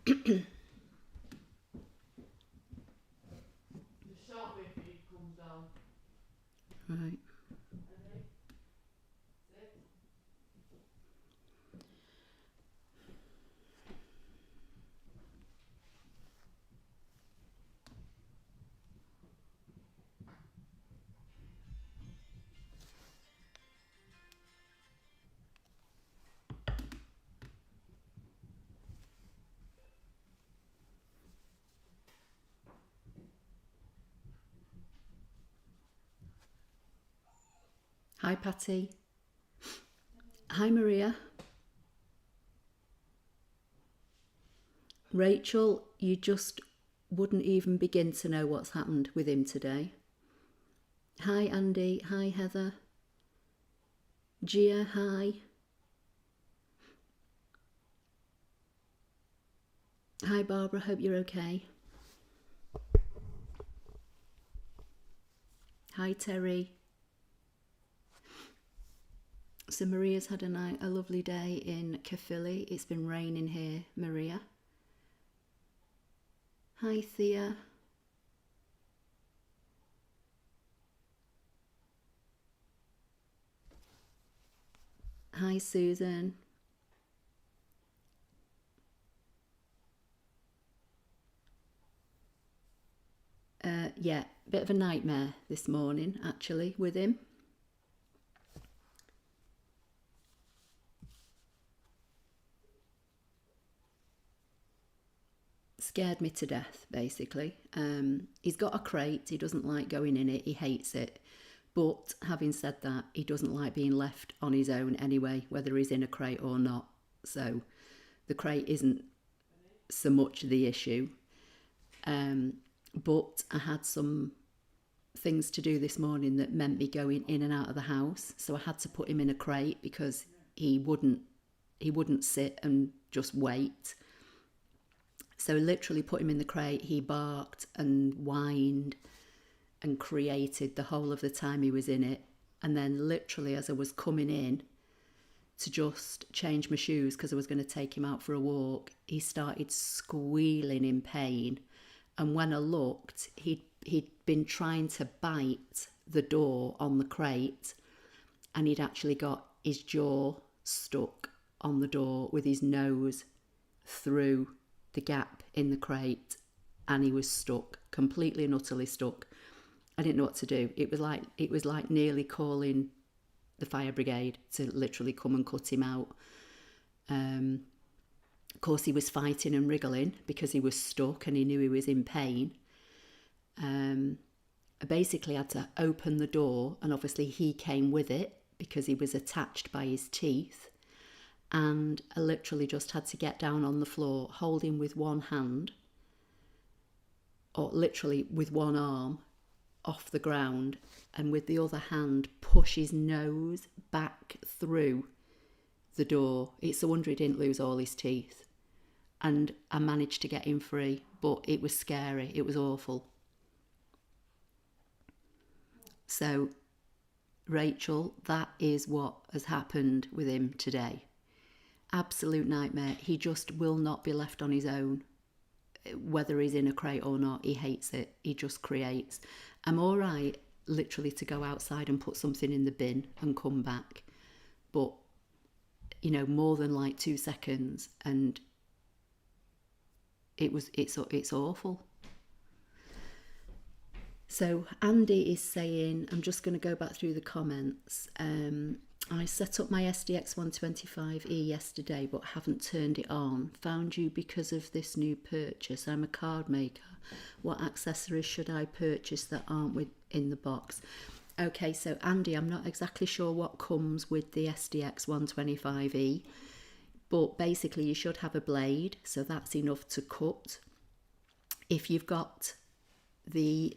Right. Hi, Patty. Hi, Maria. Rachel, you just wouldn't even begin to know what's happened with him today. Hi, Andy. Hi, Heather. Gia, hi. Hi, Barbara. Hope you're okay. Hi, Terry. So Maria's had a lovely day in Caerphilly. It's been raining here, Maria. Hi, Thea. Hi, Susan. Yeah, bit of a nightmare this morning, actually, with him. Scared me to death, basically. He's got a crate. He doesn't like going in it. He hates it. But having said that, he doesn't like being left on his own anyway, whether he's in a crate or not. So the crate isn't so much the issue. But I had some things to do this morning that meant me going in and out of the house. So I had to put him in a crate because he wouldn't sit and just wait. So literally put him in the crate. He barked and whined and created the whole of the time he was in it. And then literally as I was coming in to just change my shoes because I was going to take him out for a walk, he started squealing in pain. And when I looked, he'd been trying to bite the door on the crate, and he'd actually got his jaw stuck on the door with his nose through the gap in the crate, and he was stuck, completely and utterly stuck. I didn't know what to do. It was like nearly calling the fire brigade to literally come and cut him out. Of course, he was fighting and wriggling because he was stuck and he knew he was in pain. I basically had to open the door, and obviously he came with it because he was attached by his teeth. And I literally just had to get down on the floor, hold him with one hand, or literally with one arm off the ground, and with the other hand push his nose back through the door. It's a wonder he didn't lose all his teeth. And I managed to get him free, but it was scary. It was awful. So, Rachel, that is what has happened with him today. Absolute nightmare. He just will not be left on his own. Whether he's in a crate or not, he hates it. He just creates. I'm all right, literally, to go outside and put something in the bin and come back. But, you know, more than like 2 seconds, and it's awful. So Andy is saying, I'm just going to go back through the comments. I set up my SDX 125E yesterday, but haven't turned it on. Found you because of this new purchase. I'm a card maker. What accessories should I purchase that aren't in the box? Okay, so Andy, I'm not exactly sure what comes with the SDX 125E, but basically you should have a blade, so that's enough to cut. If you've got the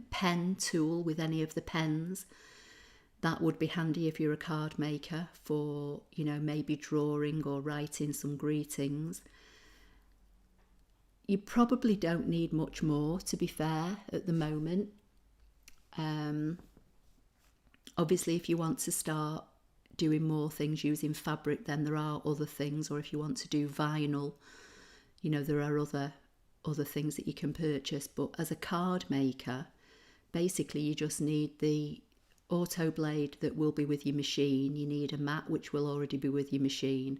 pen tool with any of the pens, that would be handy if you're a card maker for, you know, maybe drawing or writing some greetings. You probably don't need much more, to be fair, at the moment. Obviously, if you want to start doing more things using fabric, then there are other things, or if you want to do vinyl, You know, there are other things that you can purchase, but as a card maker, basically you just need the auto blade that will be with your machine. You need a mat which will already be with your machine,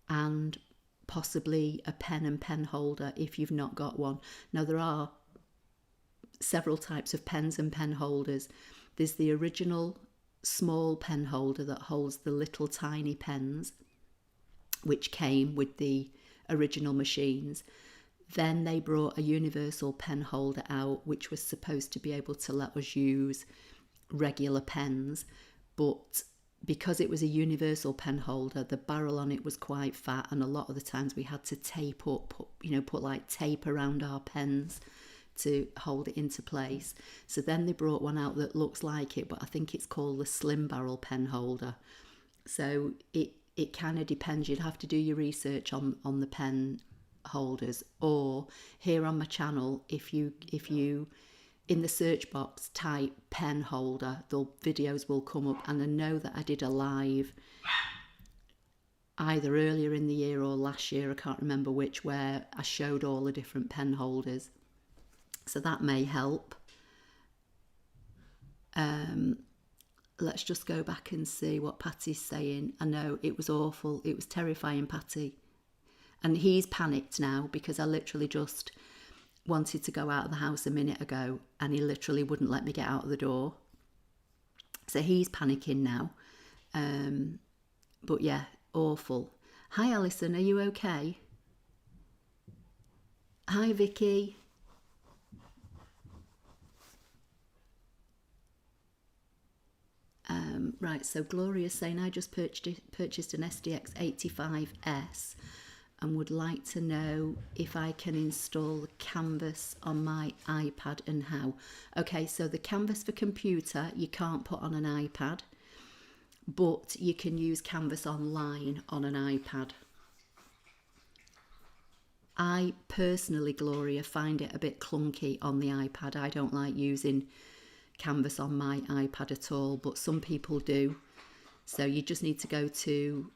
and possibly a pen and pen holder if you've not got one. Now there are several types of pens and pen holders. There's the original small pen holder that holds the little tiny pens, which came with the original machines. Then they brought a universal pen holder out, which was supposed to be able to let us use regular pens, but because it was a universal pen holder, the barrel on it was quite fat, and a lot of the times we had to tape up, put like tape around our pens to hold it into place. So then they brought one out that looks like it, but I think it's called the slim barrel pen holder. So it kind of depends. You'd have to do your research on the pen holders, or here on my channel, if you in the search box type pen holder, the videos will come up. And I know that I did a live either earlier in the year or last year, I can't remember which, where I showed all the different pen holders, so that may help. Let's just go back and see what Patty's saying. I know it was awful, it was terrifying, Patty, and he's panicked now because I literally just wanted to go out of the house a minute ago and he literally wouldn't let me get out of the door. So he's panicking now. But yeah, awful. Hi Alison, are you okay? Hi Vicky. Right, so Gloria's saying, I just purchased an SDX 85S and would like to know if I can install the canvas on my iPad and how. Okay, so the canvas for computer you can't put on an iPad, but you can use Canvas online on an iPad. I personally, Gloria, find it a bit clunky on the iPad. I don't like using Canvas on my iPad at all, but some people do. So you just need to go to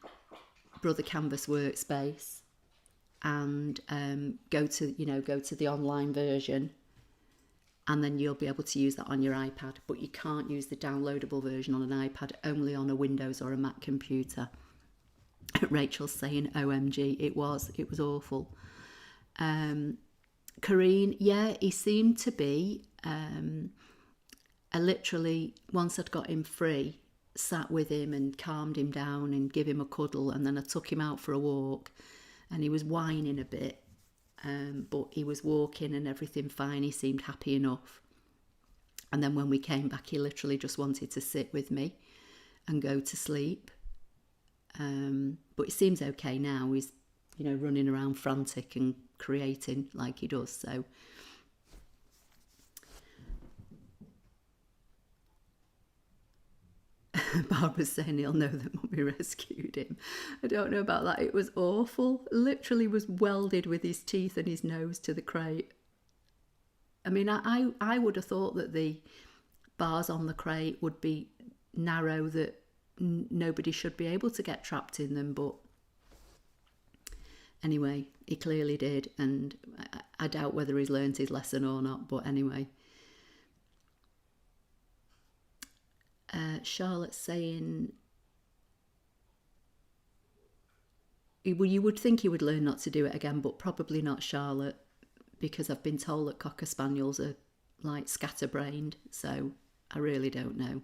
Brother Canvas Workspace and go to the online version, and then you'll be able to use that on your iPad. But you can't use the downloadable version on an iPad, only on a Windows or a Mac computer. Rachel's saying OMG, it was awful. Kareen, yeah, he seemed to be. I literally, once I'd got him free, sat with him and calmed him down and give him a cuddle, and then I took him out for a walk, and he was whining a bit, but he was walking and everything fine. He seemed happy enough. And then when we came back, he literally just wanted to sit with me and go to sleep. But it seems okay now. He's, running around frantic and creating like he does. So Barbara's saying he'll know that Mummy rescued him. I don't know about that. It was awful. Literally was welded with his teeth and his nose to the crate. I mean, I would have thought that the bars on the crate would be narrow, that nobody should be able to get trapped in them, but anyway, he clearly did, and I doubt whether he's learnt his lesson or not, but anyway. Charlotte's saying, well, you would think he would learn not to do it again, but probably not, Charlotte, because I've been told that Cocker Spaniels are like scatterbrained, so I really don't know.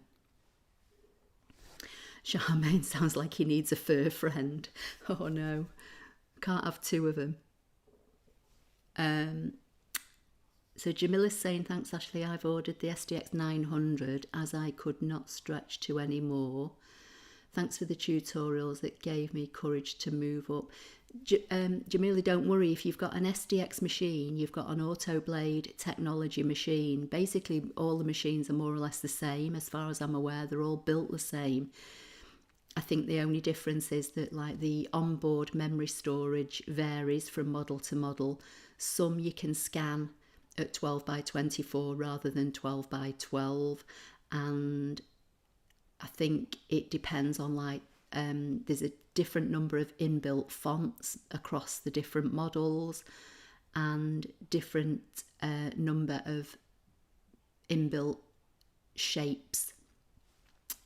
Charmaine sounds like he needs a fur friend. Oh no, can't have two of them. So Jamila's saying, thanks Ashley, I've ordered the SDX 900 as I could not stretch to any more. Thanks for the tutorials, it gave me courage to move up. Jamila, don't worry, if you've got an SDX machine, you've got an AutoBlade technology machine. Basically all the machines are more or less the same as far as I'm aware. They're all built the same. I think the only difference is that like the onboard memory storage varies from model to model. Some you can scan at 12 by 24 rather than 12 by 12, and I think it depends on like there's a different number of inbuilt fonts across the different models, and different number of inbuilt shapes.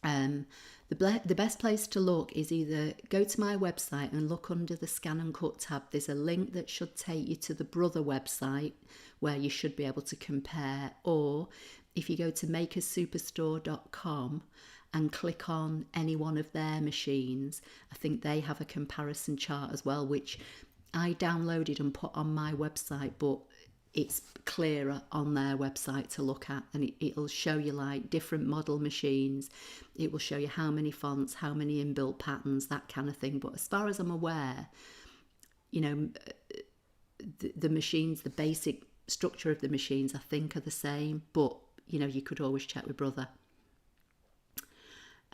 The best place to look is either go to my website and look under the ScanNCut tab. There's a link that should take you to the Brother website where you should be able to compare, or if you go to makerssuperstore.com and click on any one of their machines, I think they have a comparison chart as well, which I downloaded and put on my website, but it's clearer on their website to look at, and it'll show you like different model machines. It will show you how many fonts, how many inbuilt patterns, that kind of thing. But as far as I'm aware, you know, the machines, the basic structure of the machines, I think are the same, but you know, you could always check with Brother.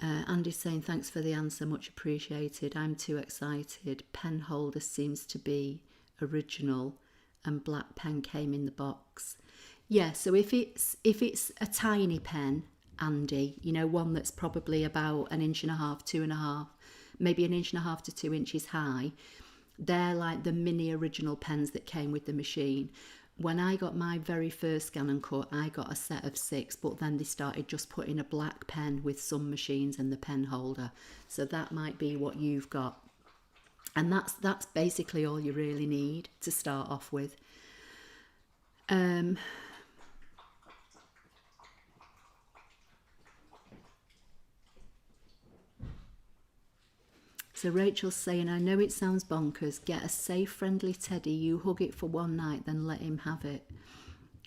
Andy's saying, thanks for the answer, much appreciated. I'm too excited. Pen holder seems to be original and black pen came in the box. Yeah, so if it's a tiny pen, Andy, you know, one that's probably about 1.5 inches, 2.5, maybe 1.5 inches to 2 inches high, they're like the mini original pens that came with the machine. When I got my very first ScanNCut, I got a set of 6, but then they started just putting a black pen with some machines and the pen holder. So that might be what you've got. And that's basically all you really need to start off with. So Rachel's saying, I know it sounds bonkers. Get a safe, friendly teddy. You hug it for one night, then let him have it.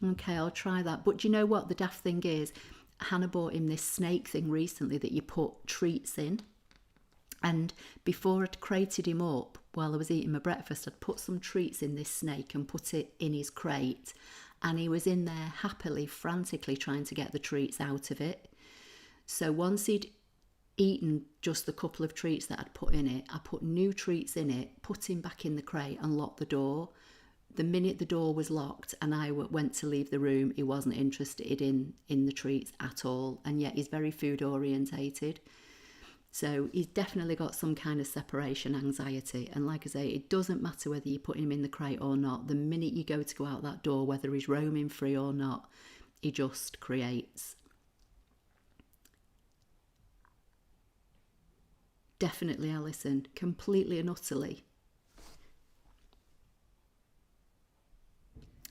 Okay, I'll try that. But do you know what? The daft thing is, Hannah bought him this snake thing recently that you put treats in. And before I'd crated him up, while I was eating my breakfast, I'd put some treats in this snake and put it in his crate. And he was in there happily, frantically trying to get the treats out of it. So once he'd eaten just the couple of treats that I'd put in it, I put new treats in it, put him back in the crate and locked the door. The minute the door was locked and I went to leave the room, he wasn't interested in the treats at all. And yet he's very food orientated. So he's definitely got some kind of separation anxiety. And like I say, it doesn't matter whether you put him in the crate or not. The minute you go to go out that door, whether he's roaming free or not, he just creates. Definitely, Alison, completely and utterly.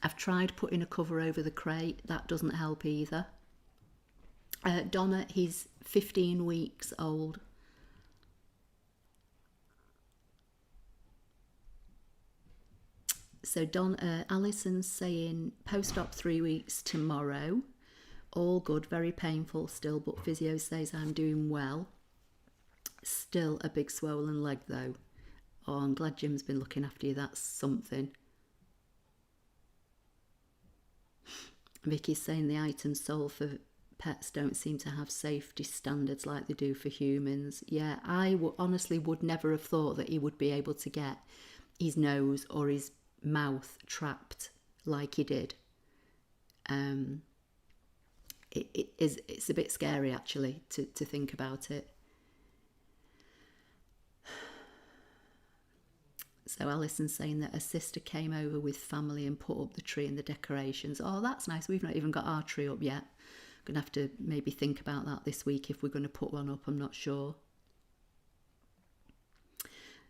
I've tried putting a cover over the crate. That doesn't help either. Donna, he's 15 weeks old. So Alison's saying post-op 3 weeks tomorrow. All good, very painful still, but physio says I'm doing well. Still a big swollen leg though. Oh, I'm glad Jim's been looking after you. That's something. Vicky's saying the items sold for pets don't seem to have safety standards like they do for humans. Yeah, I honestly would never have thought that he would be able to get his nose or his mouth trapped like he did. It's a bit scary actually to think about it. So Alison's saying that her sister came over with family and put up the tree and the decorations. Oh, that's nice. We've not even got our tree up yet. I'm going to have to maybe think about that this week if we're going to put one up. I'm not sure.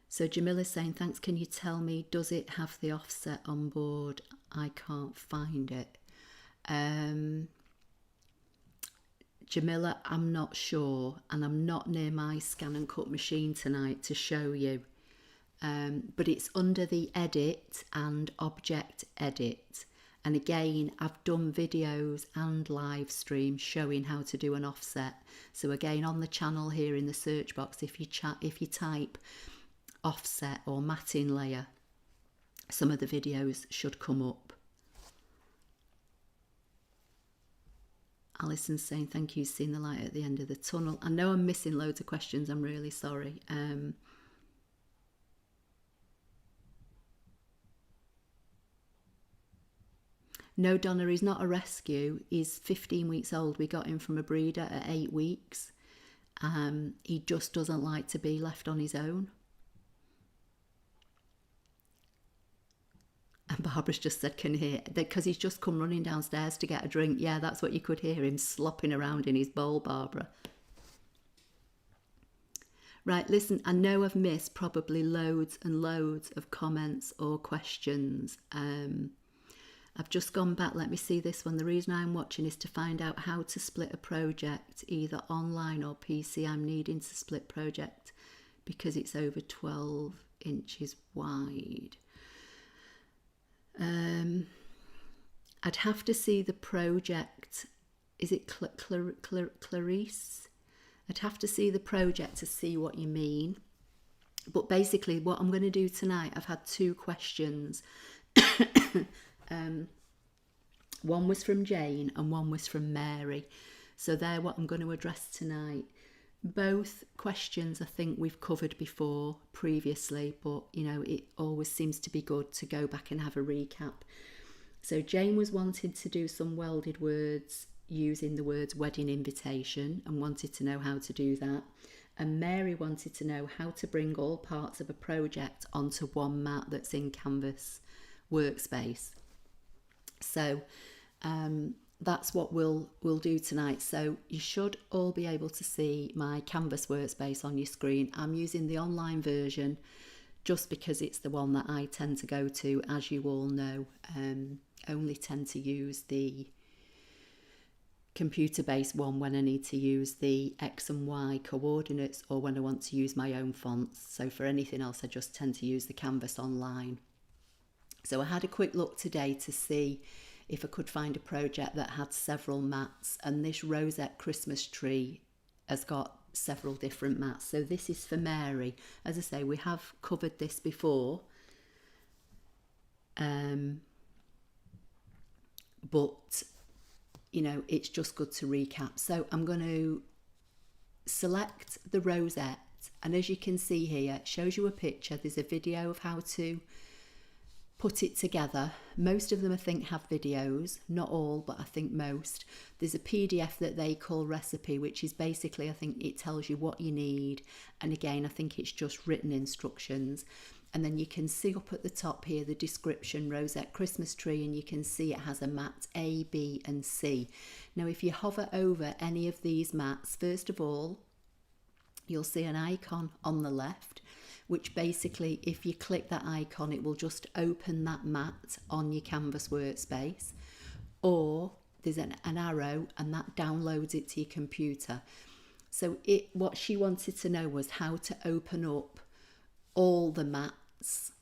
So Jamila's saying, thanks, can you tell me, does it have the offset on board? I can't find it. Jamila, I'm not sure, and I'm not near my ScanNCut machine tonight to show you. But it's under the edit and object edit. And again, I've done videos and live streams showing how to do an offset. So again, on the channel here in the search box, if you type offset or matting layer, some of the videos should come up. Alison's saying, thank you, seen the light at the end of the tunnel. I know I'm missing loads of questions, I'm really sorry. No, Donna, he's not a rescue. He's 15 weeks old. We got him from a breeder at 8 weeks. He just doesn't like to be left on his own. Barbara's just said can hear, because he's just come running downstairs to get a drink. Yeah, that's what you could hear, him slopping around in his bowl, Barbara. Right, listen, I know I've missed probably loads and loads of comments or questions. I've just gone back, let me see this one. The reason I'm watching is to find out how to split a project, either online or PC. I'm needing to split project because it's over 12 inches wide. I'd have to see the project. Is it Clarice? I'd have to see the project to see what you mean. But basically what I'm going to do tonight, I've had 2 questions. One was from Jane and one was from Mary. So they're what I'm going to address tonight. Both questions I think we've covered before previously, but you know, it always seems to be good to go back and have a recap. So Jane was wanting to do some welded words using the words wedding invitation and wanted to know how to do that. And Mary wanted to know how to bring all parts of a project onto one mat that's in Canvas Workspace. So that's what we'll do tonight. So you should all be able to see my Canvas Workspace on your screen. I'm using the online version just because it's the one that I tend to go to, as you all know. Only tend to use the computer-based one when I need to use the X and Y coordinates or when I want to use my own fonts. So for anything else, I just tend to use the Canvas online. So I had a quick look today to see if I could find a project that had several mats, and this rosette Christmas tree has got several different mats. So this is for Mary. As I say, we have covered this before, but you know, it's just good to recap. So I'm going to select the rosette, and as you can see here, it shows you a picture. There's a video of how to put it together. Most of them I think have videos, not all, but I think most. There's a PDF that they call recipe, which is basically, I think it tells you what you need, and again I think it's just written instructions. And then you can see up at the top here the description, rosette Christmas tree, and you can see it has a mat A, B and C. Now if you hover over any of these mats, first of all you'll see an icon on the left, which basically if you click that icon it will just open that mat on your Canvas Workspace, or there's an arrow and that downloads it to your computer. So what she wanted to know was how to open up all the mats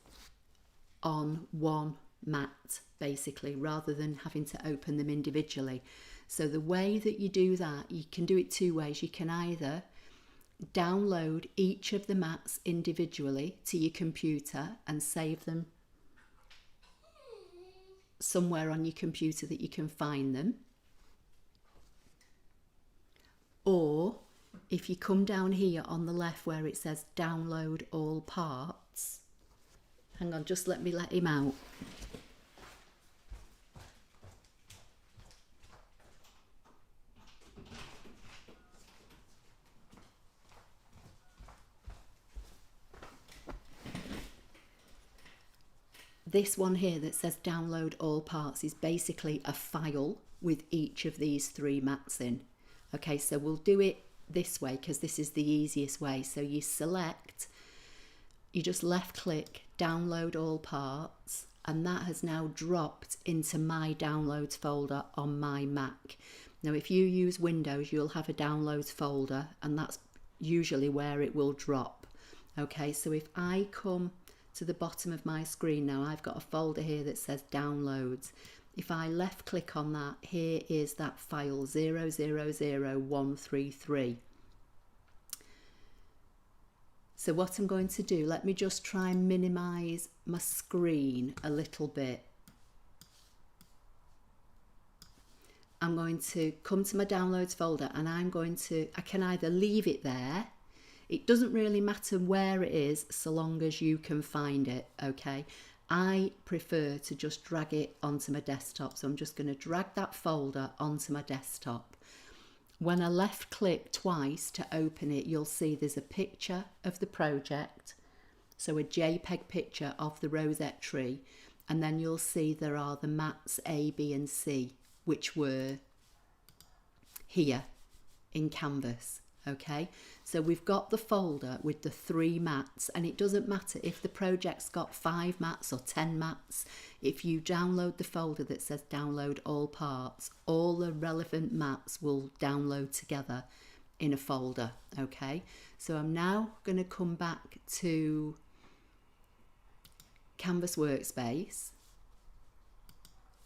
on one mat basically, rather than having to open them individually. So the way that you do that, you can do it 2 ways. You can either download each of the mats individually to your computer and save them somewhere on your computer that you can find them, or if you come down here on the left where it says download all parts, hang on, just let me let him out. This one here that says download all parts is basically a file with each of these 3 mats in. Okay, so we'll do it this way because this is the easiest way. So you select, you just left click download all parts, and that has now dropped into my downloads folder on my Mac. Now if you use Windows you'll have a downloads folder, and that's usually where it will drop. Okay, so if I come to the bottom of my screen now, I've got a folder here that says downloads. If I left click on that, here is that file 000133. So what I'm going to do, let me just try and minimize my screen a little bit. I'm going to come to my downloads folder, and I can either leave it there. It doesn't really matter where it is so long as you can find it, okay? I prefer to just drag it onto my desktop, so I'm just going to drag that folder onto my desktop. When I left click twice to open it, you'll see there's a picture of the project, so a JPEG picture of the rosette tree, and then you'll see there are the mats A, B and C, which were here in Canvas. Okay, so we've got the folder with the 3 mats, and it doesn't matter if the project's got 5 mats or 10 mats. If you download the folder that says download all parts, all the relevant mats will download together in a folder. Okay, so I'm now going to come back to Canvas Workspace,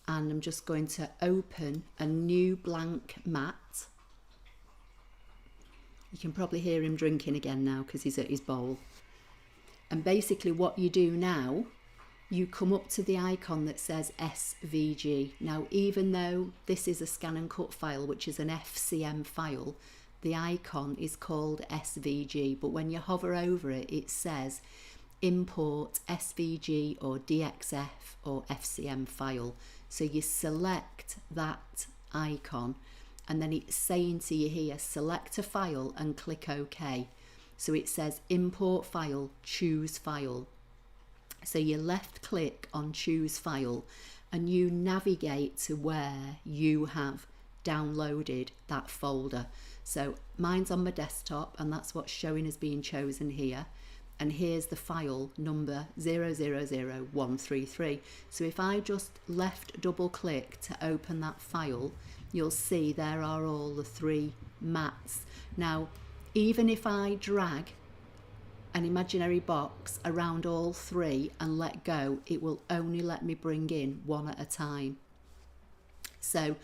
and I'm just going to open a new blank mat. You can probably hear him drinking again now because he's at his bowl. And basically what you do now, you come up to the icon that says SVG. Now, even though this is a ScanNCut file, which is an FCM file, the icon is called SVG. But when you hover over it, it says import SVG or DXF or FCM file. So you select that icon, and then it's saying to you here, select a file and click OK. So it says import file, choose file. So you left click on choose file and you navigate to where you have downloaded that folder. So mine's on my desktop, and that's what's showing as being chosen here. And here's the file number 000133. So if I just left double click to open that file, you'll see there are all the 3 mats. Now, even if I drag an imaginary box around all 3 and let go, it will only let me bring in 1 at a time. So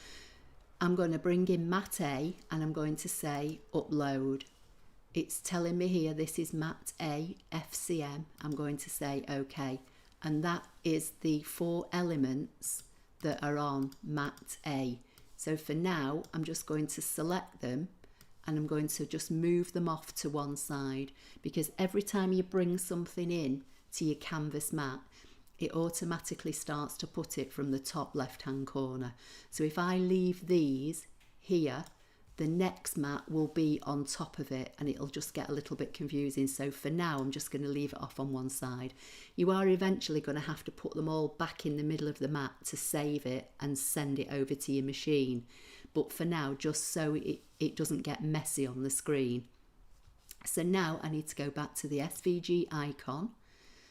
I'm going to bring in mat A and I'm going to say upload. It's telling me here this is mat A FCM. I'm going to say OK, and that is the 4 elements that are on mat A. So for now, I'm just going to select them and I'm going to just move them off to one side, because every time you bring something in to your canvas mat, it automatically starts to put it from the top left hand corner. So if I leave these here, the next mat will be on top of it and it'll just get a little bit confusing. So for now, I'm just going to leave it off on one side. You are eventually going to have to put them all back in the middle of the mat to save it and send it over to your machine. But for now, just so it doesn't get messy on the screen. So now I need to go back to the SVG icon.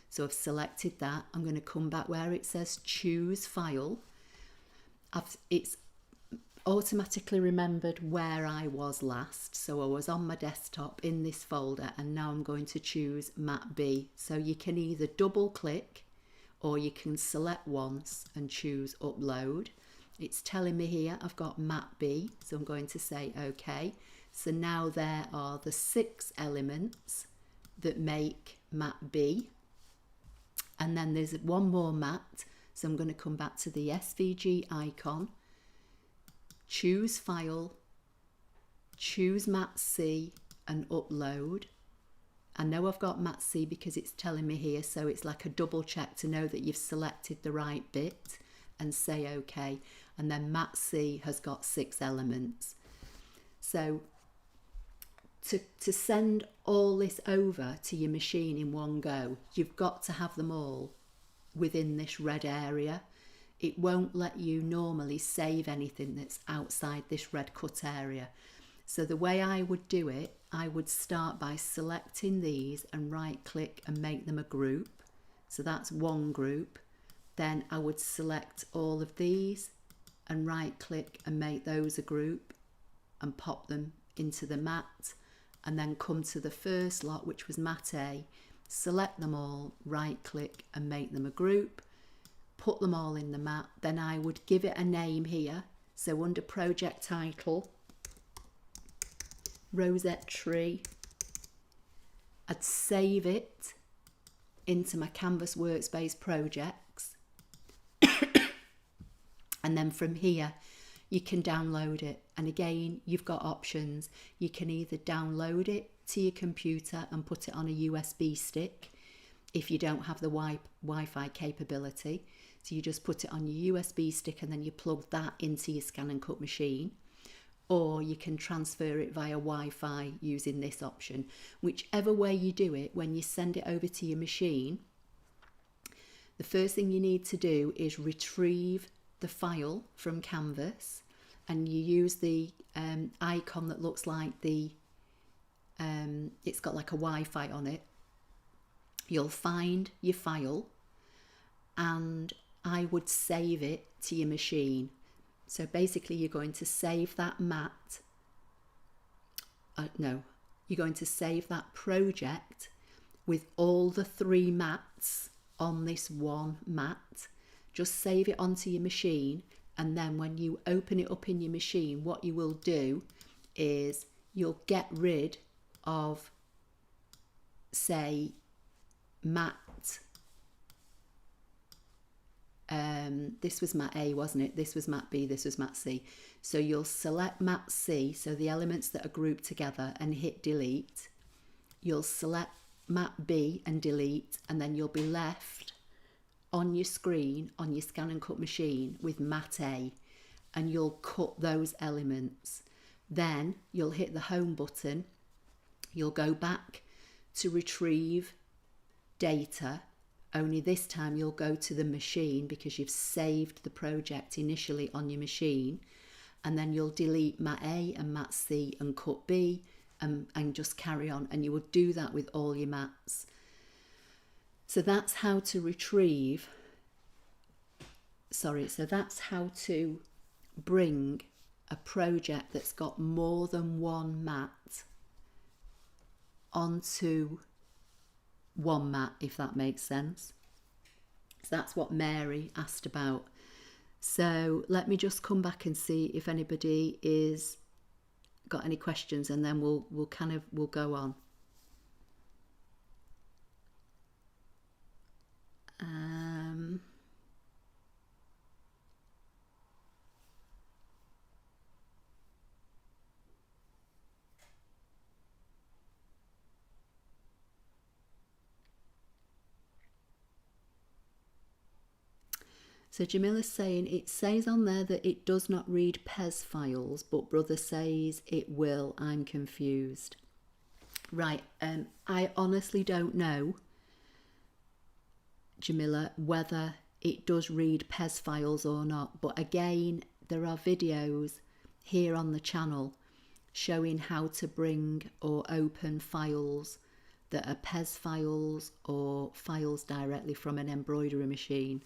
So I've selected that. I'm going to come back where it says choose file. It's automatically remembered where I was last. So I was on my desktop in this folder, and now I'm going to choose mat B. So you can either double click or you can select once and choose upload. It's telling me here I've got mat B, so I'm going to say OK. So now there are the 6 elements that make mat B. And then there's one more mat, so I'm going to come back to the SVG icon, choose file, choose mat C and upload. I know I've got mat C because it's telling me here, so it's like a double check to know that you've selected the right bit, and say OK. And then mat C has got 6 elements. So to send all this over to your machine in one go, you've got to have them all within this red area. It won't let you normally save anything that's outside this red cut area. So the way I would do it, I would start by selecting these and right click and make them a group. So that's one group. Then I would select all of these and right click and make those a group and pop them into the mat, and then come to the first lot, which was mat A, select them all, right click and make them a group, put them all in the mat. Then I would give it a name here. So under project title, rosette tree, I'd save it into my Canvas Workspace projects. And then from here, you can download it. And again, you've got options. You can either download it to your computer and put it on a USB stick if you don't have the Wi-Fi capability. So you just put it on your USB stick and then you plug that into your ScanNCut machine. Or you can transfer it via Wi-Fi using this option. Whichever way you do it, when you send it over to your machine, the first thing you need to do is retrieve the file from Canvas, and you use the icon that looks like the it's got like a Wi-Fi on it. You'll find your file, and I would save it to your machine. So basically you're going to save that mat, you're going to save that project with all the 3 mats on this one mat. Just save it onto your machine, and then when you open it up in your machine, what you will do is you'll get rid of, say, mat, this was mat A, wasn't it? This was mat B, this was mat C. So you'll select mat C, so the elements that are grouped together, and hit delete. You'll select mat B and delete, and then you'll be left on your screen on your ScanNCut machine with mat A, and you'll cut those elements. Then you'll hit the home button, you'll go back to retrieve data, only this time you'll go to the machine because you've saved the project initially on your machine, and then you'll delete mat A and mat C and cut B, and just carry on, and you will do that with all your mats. So that's how to retrieve, so that's how to bring a project that's got more than one mat onto one mat, if that makes sense. So that's what Mary asked about. So let me just come back and see if anybody is got any questions, and then we'll go on. So Jamila's saying, it says on there that it does not read PES files, but brother says it will. I'm confused. Right, I honestly don't know, Jamila, whether it does read PES files or not. But again, there are videos here on the channel showing how to bring or open files that are PES files or files directly from an embroidery machine.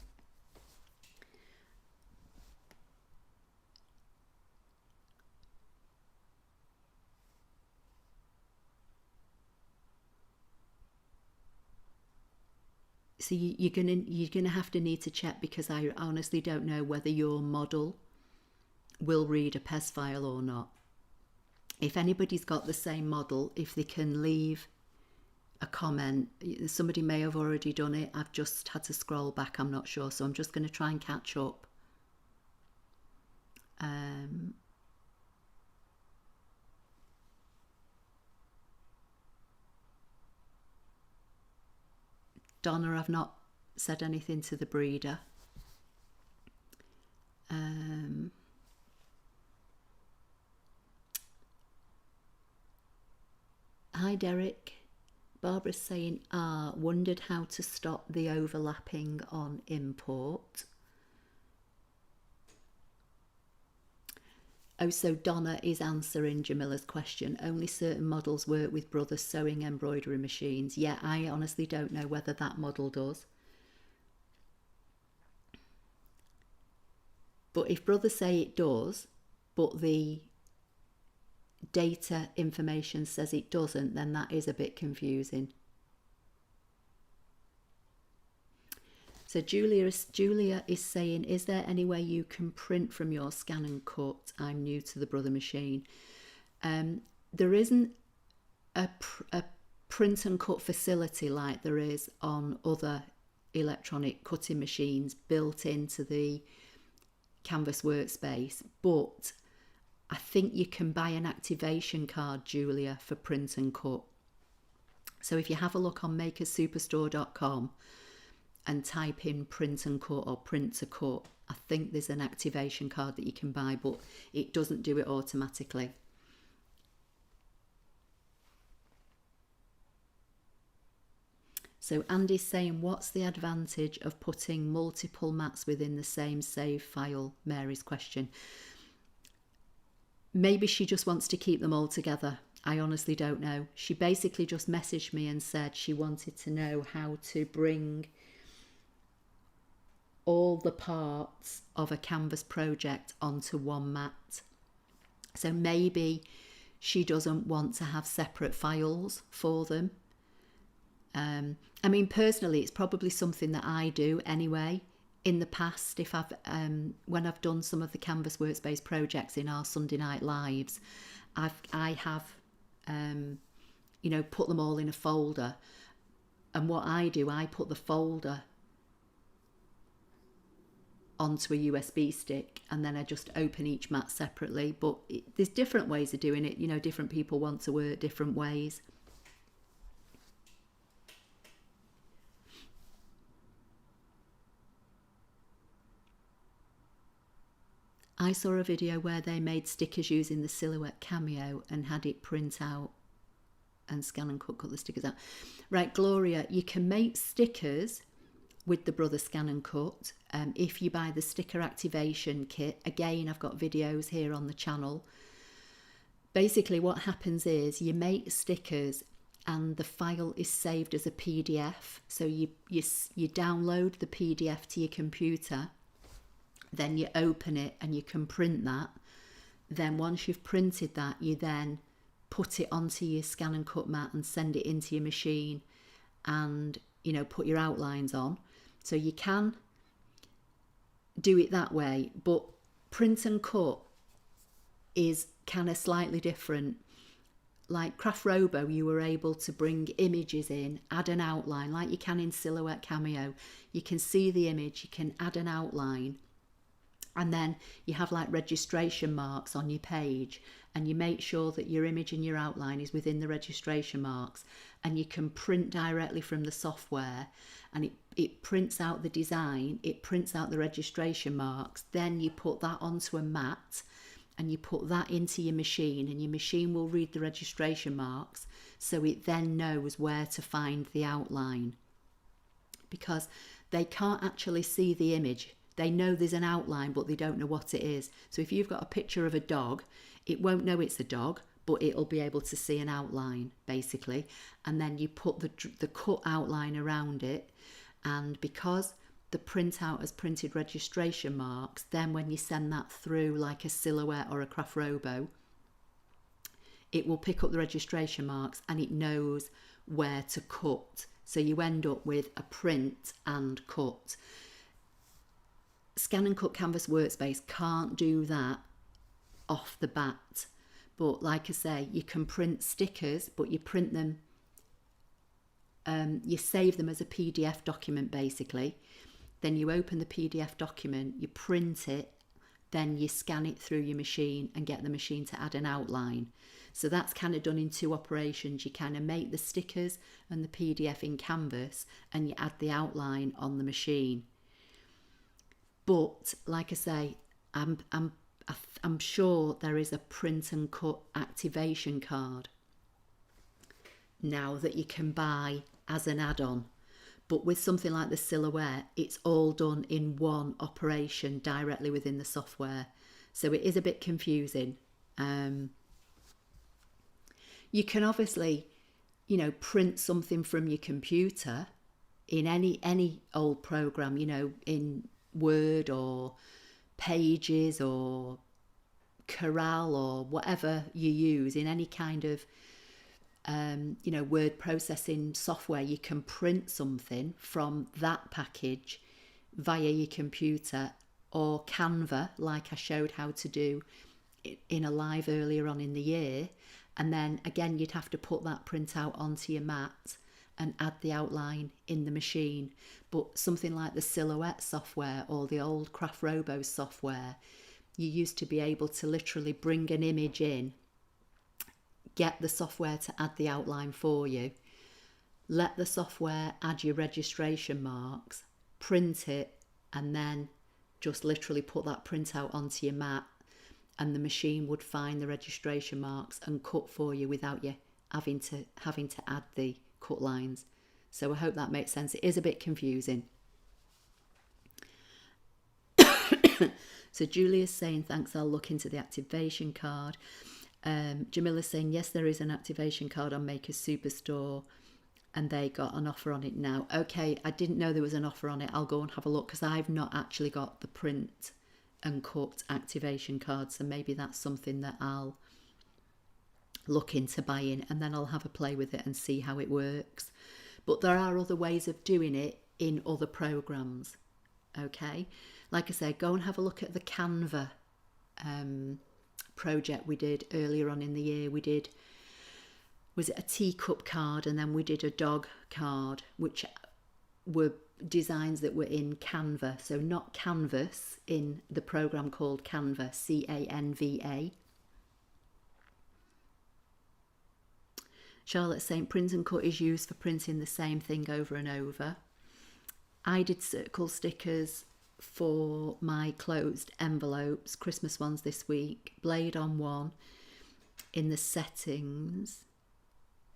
So you're gonna have to need to check, because I honestly don't know whether your model will read a PES file or not. If anybody's got the same model, if they can leave a comment, somebody may have already done it. I've just had to scroll back. I'm not sure, so I'm just going to try and catch up. Donna, I've not said anything to the breeder. Hi Derek. Barbara's saying, wondered how to stop the overlapping on import. Oh, so Donna is answering Jamila's question. Only certain models work with brother sewing embroidery machines. Yeah, I honestly don't know whether that model does. But if brothers say it does, but the data information says it doesn't, then that is a bit confusing. So Julia is saying, is there any way you can print from your ScanNCut? I'm new to the brother machine. There isn't a print and cut facility like there is on other electronic cutting machines built into the Canvas Workspace, but I think you can buy an activation card, Julia, for print and cut. So if you have a look on makersuperstore.com and type in print and cut or print to cut, I think there's an activation card that you can buy, but it doesn't do it automatically. So So Andy's saying, what's the advantage of putting multiple mats within the same save file? Mary's question. Maybe she just wants to keep them all together. I honestly don't know. She basically just messaged me and said she wanted to know how to bring all the parts of a canvas project onto one mat. So maybe she doesn't want to have separate files for them. I mean, personally, it's probably something that I do anyway. In the past, if when I've done some of the Canvas Workspace projects in our Sunday night lives, I have put them all in a folder. And what I do, I put the folder onto a USB stick, and then I just open each mat separately. But there's different ways of doing it. Different people want to work different ways. I saw a video where they made stickers using the Silhouette Cameo and had it print out and ScanNCut cut the stickers out. Right, Gloria, you can make stickers with the Brother ScanNCut. If you buy the sticker activation kit, again, I've got videos here on the channel. Basically, what happens is you make stickers and the file is saved as a PDF. So you download the PDF to your computer. Then you open it and you can print that. Then once you've printed that, you then put it onto your ScanNCut mat and send it into your machine and, put your outlines on. So you can do it that way, but print and cut is kind of slightly different. Like Craft Robo, you were able to bring images in, add an outline, like you can in Silhouette Cameo. You can see the image, you can add an outline. And then you have like registration marks on your page, and you make sure that your image and your outline is within the registration marks, and you can print directly from the software, and it prints out the design, it prints out the registration marks. Then you put that onto a mat and you put that into your machine, and your machine will read the registration marks, so it then knows where to find the outline, because they can't actually see the image. They know there's an outline, but they don't know what it is. So if you've got a picture of a dog, it won't know it's a dog, but it'll be able to see an outline, basically. And then you put the cut outline around it. And because the printout has printed registration marks, then when you send that through like a Silhouette or a Craft Robo, it will pick up the registration marks and it knows where to cut. So you end up with a print and cut. ScanNCut Canvas Workspace can't do that off the bat, but like I say, you can print stickers, but you print them, you save them as a PDF document basically. Then you open the PDF document, you print it, then you scan it through your machine and get the machine to add an outline. So that's kind of done in two operations. You kind of make the stickers and the PDF in Canvas, and you add the outline on the machine. But like I say, I'm sure there is a print and cut activation card now that you can buy as an add-on. But with something like the Silhouette, it's all done in one operation directly within the software. So it is a bit confusing. You can obviously, print something from your computer in any old program, in Word or Pages or Corel or whatever you use, in any kind of word processing software. You can print something from that package via your computer, or Canva, like I showed how to do in a live earlier on in the year. And then again, you'd have to put that printout onto your mat and add the outline in the machine. But something like the Silhouette software or the old Craft Robo software, you used to be able to literally bring an image in, get the software to add the outline for you, let the software add your registration marks, print it, and then just literally put that printout onto your mat, and the machine would find the registration marks and cut for you without you having to add the cut lines. So I hope that makes sense. It is a bit confusing. So Julia's saying, thanks, I'll look into the activation card. Jamila's saying, yes, there is an activation card on Maker's Superstore and they got an offer on it now. Okay, I didn't know there was an offer on it. I'll go and have a look because I've not actually got the print and cut activation card. So maybe that's something that I'll look into buying, and then I'll have a play with it and see how it works. But there are other ways of doing it in other programs. Okay, like I said, go and have a look at the Canva project we did earlier on in the year. We did, was it a teacup card, and then we did a dog card, which were designs that were in Canva. So not Canvas, in the program called Canva, Canva. Charlotte's saying print and cut is used for printing the same thing over and over. I did circle stickers for my closed envelopes, Christmas ones this week. Blade on 1, in the settings,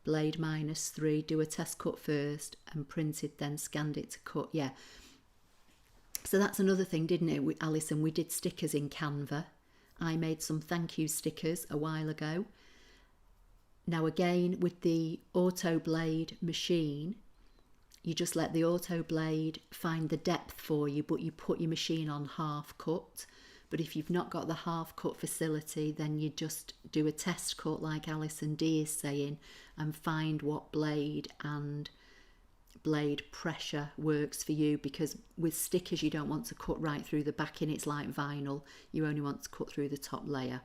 blade -3, do a test cut first and printed, then scanned it to cut. Yeah. So that's another thing, didn't it, Alison? We did stickers in Canva. I made some thank you stickers a while ago. Now again, with the auto blade machine, you just let the auto blade find the depth for you, but you put your machine on half cut. But if you've not got the half cut facility, then you just do a test cut like Alison D is saying, and find what blade and blade pressure works for you, because with stickers you don't want to cut right through the backing. It's like vinyl, you only want to cut through the top layer.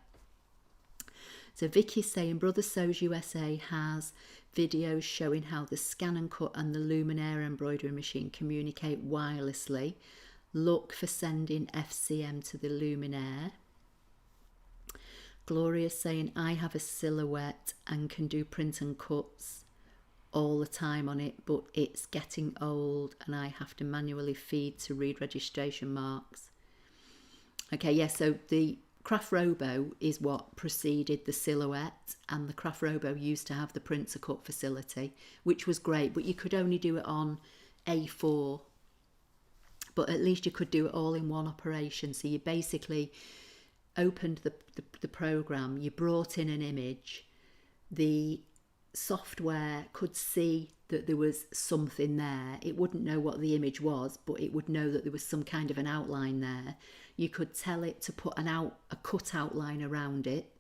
So Vicky's saying Brother Sews USA has videos showing how the ScanNCut and the Luminaire embroidery machine communicate wirelessly. Look for sending FCM to the Luminaire. Gloria's saying I have a silhouette and can do print and cuts all the time on it, but it's getting old and I have to manually feed to read registration marks. Okay, yeah, so the Craft Robo is what preceded the silhouette, and the Craft Robo used to have the print to cut facility, which was great, but you could only do it on A4, but at least you could do it all in one operation. So you basically opened the program, you brought in an image, the software could see that there was something there. It wouldn't know what the image was, but it would know that there was some kind of an outline there. You could tell it to put a cut outline around it,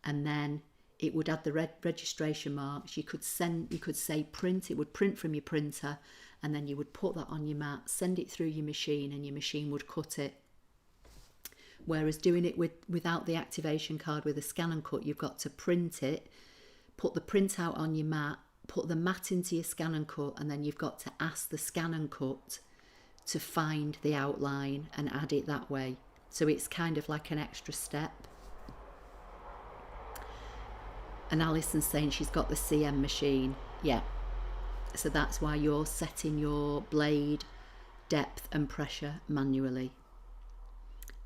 and then it would add the registration marks. You could say print, it would print from your printer, and then you would put that on your mat, send it through your machine, and your machine would cut it. Whereas doing it without the activation card with a ScanNCut, you've got to print it, put the printout on your mat, put the mat into your ScanNCut, and then you've got to ask the ScanNCut to find the outline and add it that way. So it's kind of like an extra step. And Alison's saying she's got the CM machine. Yeah. So that's why you're setting your blade depth and pressure manually.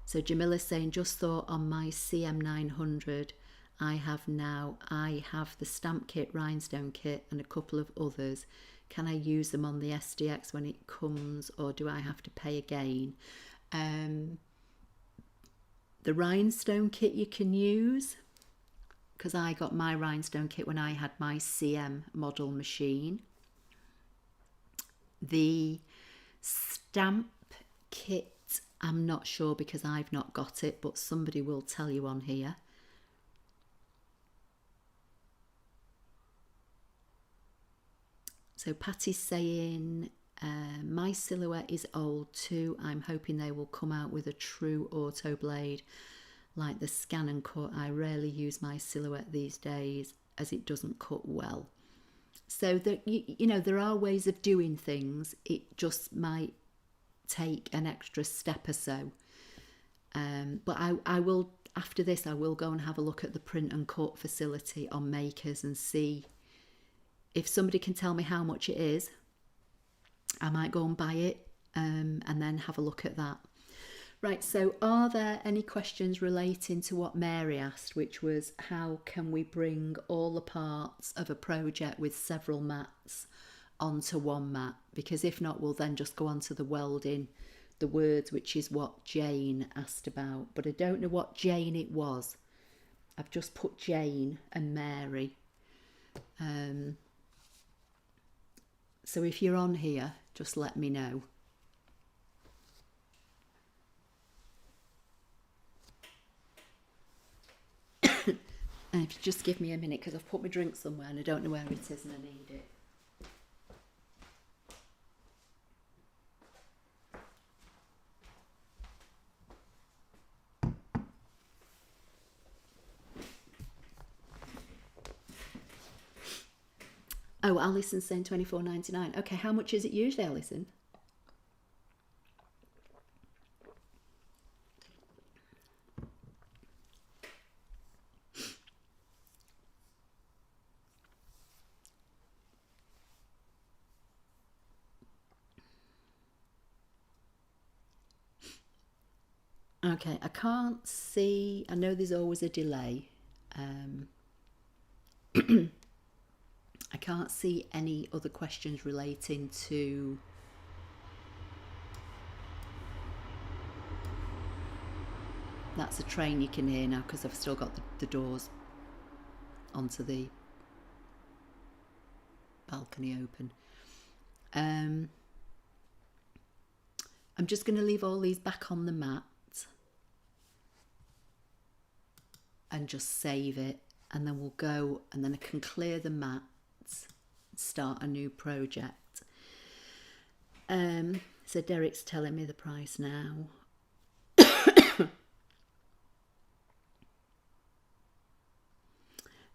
So Jamila's saying, just thought on my CM900 I have the stamp kit, rhinestone kit and a couple of others. Can I use them on the SDX when it comes, or do I have to pay again? The rhinestone kit you can use, because I got my rhinestone kit when I had my CM model machine. The stamp kit, I'm not sure because I've not got it, but somebody will tell you on here. So Patty's saying, my silhouette is old too. I'm hoping they will come out with a true auto blade like the ScanNCut. I rarely use my silhouette these days as it doesn't cut well. So that you know, there are ways of doing things. It just might take an extra step or so. But I will, after this, I will go and have a look at the print and cut facility on Makers and see if somebody can tell me how much it is. I might go and buy it and then have a look at that. Right, so are there any questions relating to what Mary asked, which was how can we bring all the parts of a project with several mats onto one mat, because if not, we'll then just go on to the welding, the words, which is what Jane asked about. But I don't know what Jane it was. I've just put Jane and Mary. So if you're on here, just let me know. And if you just give me a minute, because I've put my drink somewhere and I don't know where it is and I need it. Oh, Alison's saying $24.99. Okay, how much is it usually, Alison? Okay, I can't see. I know there's always a delay. I can't see any other questions relating to that's a train you can hear now, because I've still got the doors onto the balcony open. I'm just going to leave all these back on the mat and just save it, and then we'll go, and then I can clear the mat, start a new project. So Derek's telling me the price now.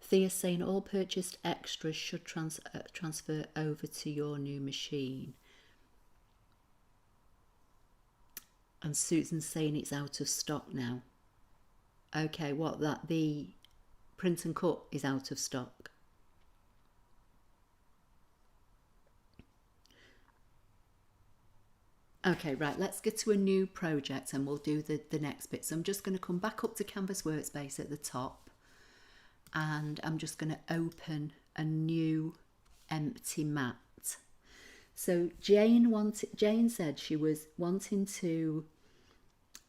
Thea's saying all purchased extras should transfer over to your new machine. And Susan's saying it's out of stock now. Okay, what, that the print and cut is out of stock? Okay, right, let's get to a new project and we'll do the next bit. So I'm just going to come back up to Canvas Workspace at the top, and I'm just going to open a new empty mat. So Jane said she was wanting to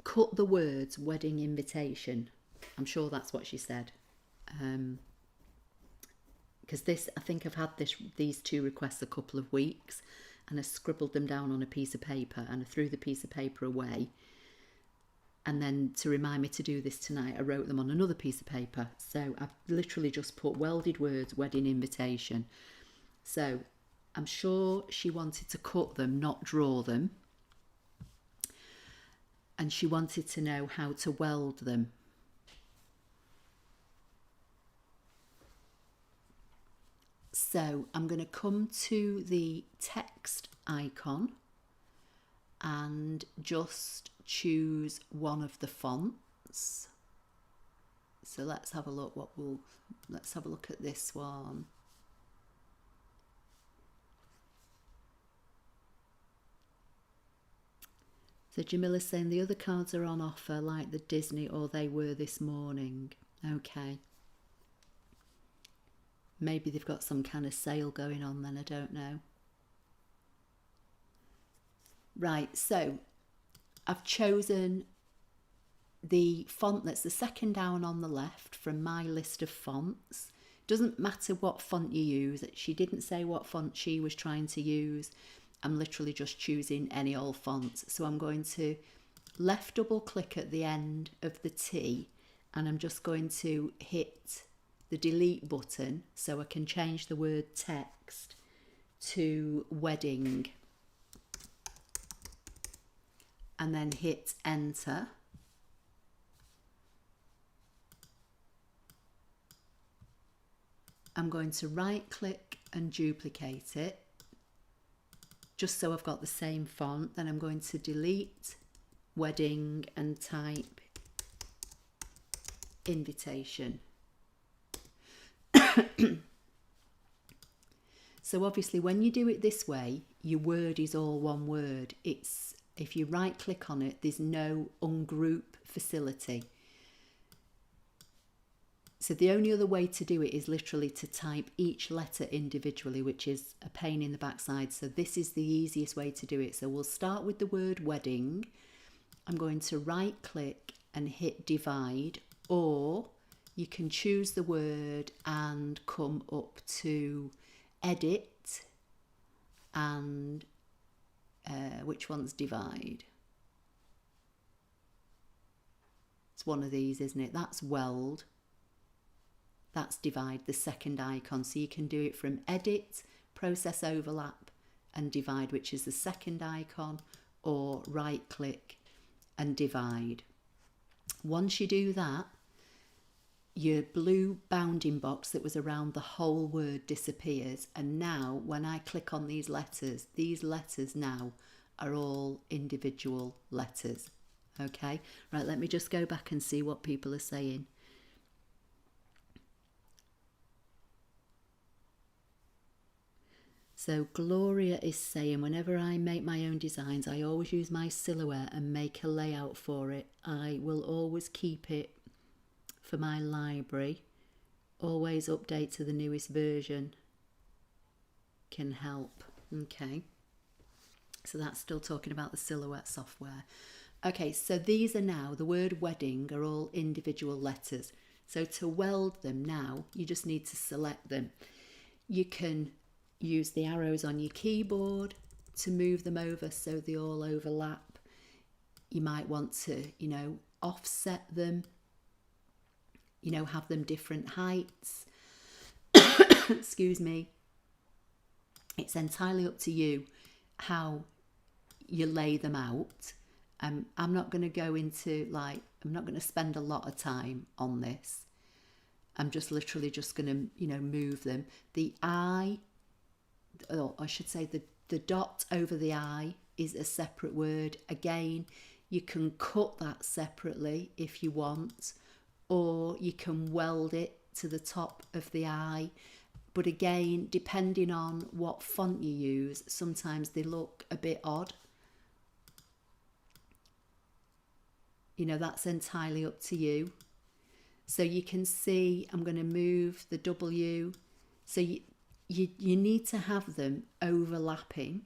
cut the words wedding invitation. I'm sure that's what she said. Because I think I've had these two requests a couple of weeks, and I scribbled them down on a piece of paper and I threw the piece of paper away. And then to remind me to do this tonight, I wrote them on another piece of paper. So I've literally just put welded words, wedding invitation. So I'm sure she wanted to cut them, not draw them. And she wanted to know how to weld them. So I'm going to come to the text icon and just choose one of the fonts. So let's have a look let's have a look at this one. So Jamila's saying the other cards are on offer, like the Disney, or they were this morning. Okay. Maybe they've got some kind of sale going on then, I don't know. Right, so I've chosen the font that's the second down on the left from my list of fonts. Doesn't matter what font you use. She didn't say what font she was trying to use. I'm literally just choosing any old font. So I'm going to left double click at the end of the T, and I'm just going to hit the delete button so I can change the word text to wedding, and then hit enter. I'm going to right click and duplicate it just so I've got the same font. Then I'm going to delete wedding and type invitation. So obviously when you do it this way, your word is all one word. It's, if you right click on it, there's no ungroup facility. So the only other way to do it is literally to type each letter individually, which is a pain in the backside. So this is the easiest way to do it. So we'll start with the word wedding. I'm going to right click and hit divide, or you can choose the word and come up to edit and which one's divide? It's one of these, isn't it? That's weld. That's divide, the second icon. So you can do it from edit, process overlap and divide, which is the second icon, or right click and divide. Once you do that, your blue bounding box that was around the whole word disappears. And now when I click on these letters now are all individual letters. Okay, right, let me just go back and see what people are saying. So Gloria is saying, whenever I make my own designs, I always use my silhouette and make a layout for it. I will always keep it for my library. Always update to the newest version can help. Okay, so that's still talking about the silhouette software. Okay, so these are now, the word wedding are all individual letters. So to weld them now, you just need to select them. You can use the arrows on your keyboard to move them over so they all overlap. You might want to, offset them, have them different heights. Excuse me. It's entirely up to you how you lay them out. I'm not going to go into I'm not going to spend a lot of time on this. I'm just literally just going to, move them. The eye, or I should say the dot over the eye is a separate word. Again, you can cut that separately if you want, or you can weld it to the top of the eye. But again, depending on what font you use, sometimes they look a bit odd. That's entirely up to you. So you can see I'm going to move the W. So you need to have them overlapping.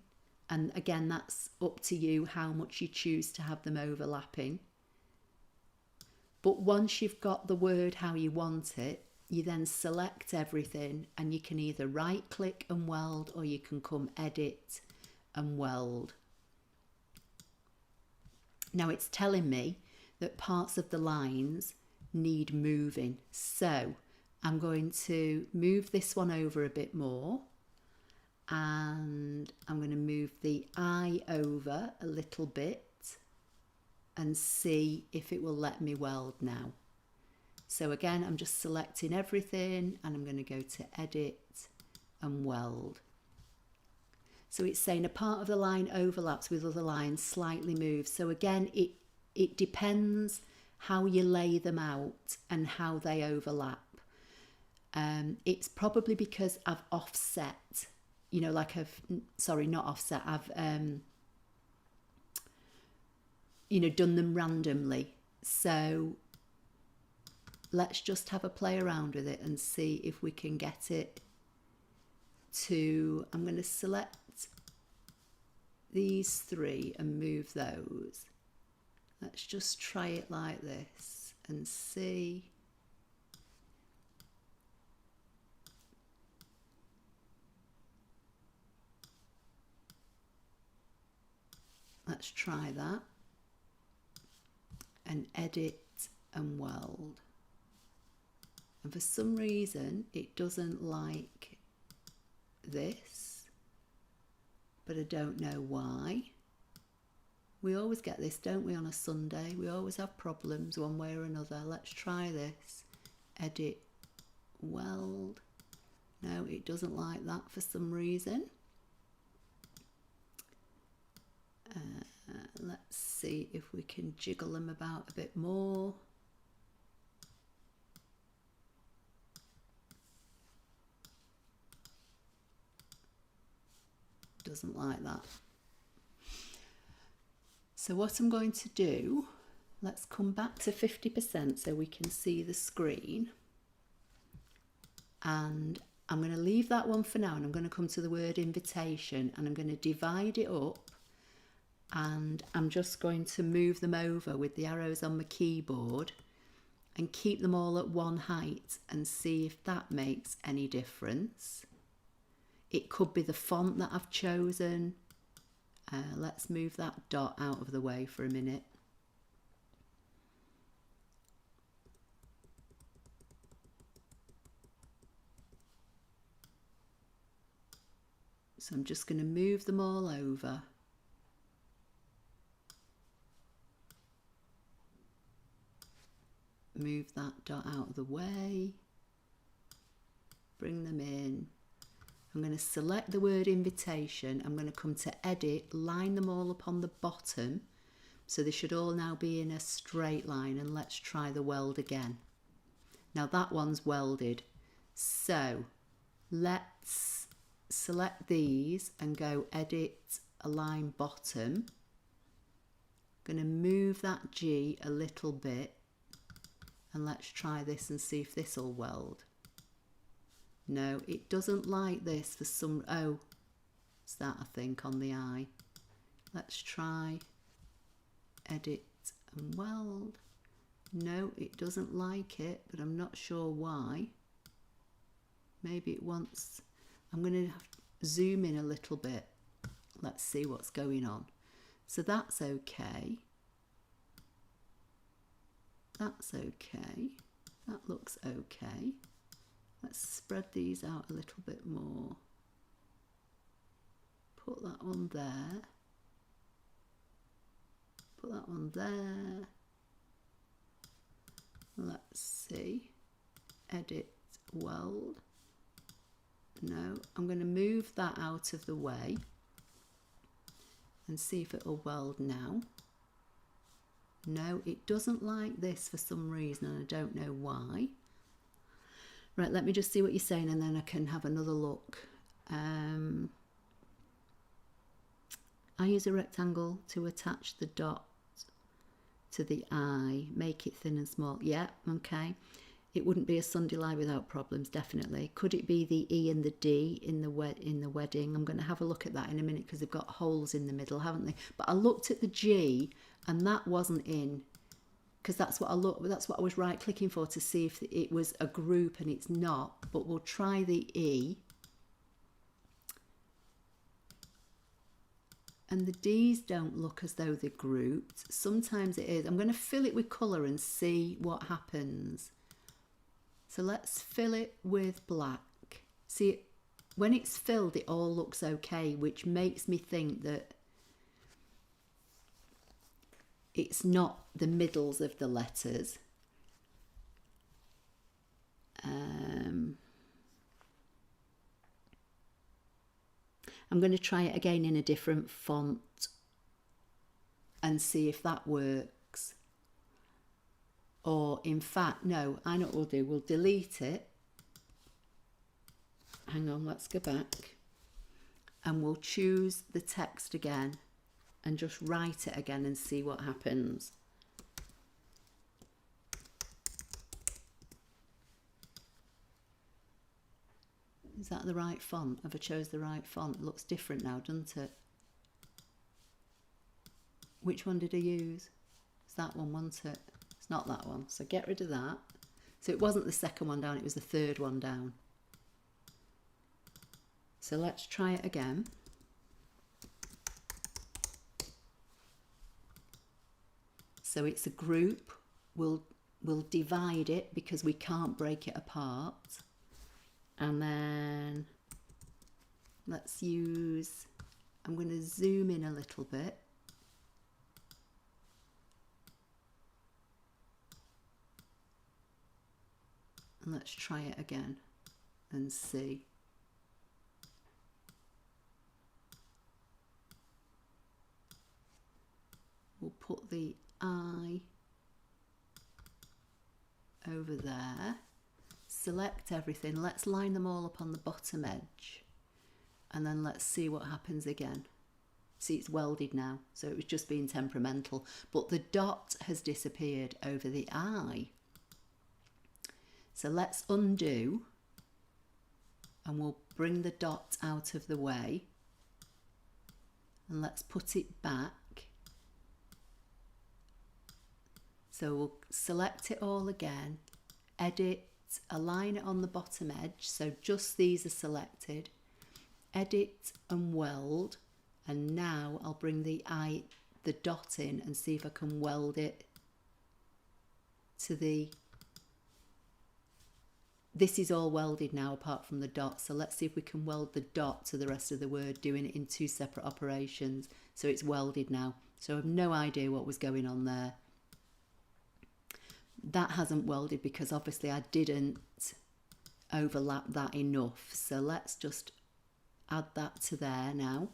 And again, that's up to you how much you choose to have them overlapping. But once you've got the word how you want it, you then select everything and you can either right click and weld, or you can come edit and weld. Now it's telling me that parts of the lines need moving. So I'm going to move this one over a bit more, and I'm going to move the eye over a little bit and see if it will let me weld now. So again, I'm just selecting everything and I'm going to go to edit and weld. So it's saying a part of the line overlaps with other lines, slightly moves. So again, it depends how you lay them out and how they overlap. It's probably because I've offset, I've done them randomly. So let's just have a play around with it and see if we can get it to, I'm going to select these three and move those. Let's just try it like this and see. Let's try that and edit and weld. And for some reason it doesn't like this, but I don't know why. We always get this, don't we, on a Sunday? We always have problems one way or another. Let's try this. Edit, weld. No, it doesn't like that for some reason. Let's see if we can jiggle them about a bit more. Doesn't like that. So what I'm going to do, let's come back to 50% so we can see the screen. And I'm going to leave that one for now, and I'm going to come to the word invitation, and I'm going to divide it up, and I'm just going to move them over with the arrows on my keyboard and keep them all at one height and see if that makes any difference. It could be the font that I've chosen. Let's move that dot out of the way for a minute. So I'm just going to move them all over. Move that dot out of the way. Bring them in. I'm going to select the word invitation. I'm going to come to edit, line them all up on the bottom. So they should all now be in a straight line, and let's try the weld again. Now that one's welded. So let's select these and go edit, align bottom. I'm going to move that G a little bit, and let's try this and see if this will weld. No, it doesn't like this for some, oh, it's that I think on the eye. Let's try edit and weld. No, it doesn't like it, but I'm not sure why. Maybe it wants, I'm going to have to zoom in a little bit. Let's see what's going on. So that's okay. That's okay. That looks okay. Let's spread these out a little bit more. Put that one there. Put that one there. Let's see. Edit, weld. No, I'm going to move that out of the way and see if it'll weld now. No, it doesn't like this for some reason, and I don't know why. Right, let me just see what you're saying, and then I can have another look. I use a rectangle to attach the dot to the eye, make it thin and small. Yeah, okay. It wouldn't be a Sunday lie without problems, definitely. Could it be the E and the D in the wedding? I'm going to have a look at that in a minute because they've got holes in the middle, haven't they? But I looked at the G and that wasn't in, because that's what I was right clicking for to see if it was a group, and it's not. But we'll try the E. And the D's don't look as though they're grouped. Sometimes it is. I'm going to fill it with colour and see what happens. So let's fill it with black. See, when it's filled, it all looks okay, which makes me think that it's not the middles of the letters. I'm going to try it again in a different font and see if that works. Or in fact, no, I know what we'll do. We'll delete it. Hang on, let's go back. And we'll choose the text again and just write it again and see what happens. Is that the right font? Have I chose the right font? It looks different now, doesn't it? Which one did I use? It's that one, wasn't it? It's not that one, so get rid of that. So it wasn't the second one down, it was the third one down. So let's try it again. So it's a group. We'll divide it because we can't break it apart. And then let's use, I'm going to zoom in a little bit. And let's try it again and see. We'll put the eye over there. Select everything. Let's line them all up on the bottom edge. And then let's see what happens again. See, it's welded now, so it was just being temperamental. But the dot has disappeared over the eye. So let's undo and we'll bring the dot out of the way, and let's put it back. So we'll select it all again, edit, align it on the bottom edge, so just these are selected, edit and weld, and now I'll bring the dot in and see if I can weld it to the, this is all welded now apart from the dot, so let's see if we can weld the dot to the rest of the word, doing it in two separate operations. So it's welded now, so I have no idea what was going on there. That hasn't welded because obviously I didn't overlap that enough, so let's just add that to there now.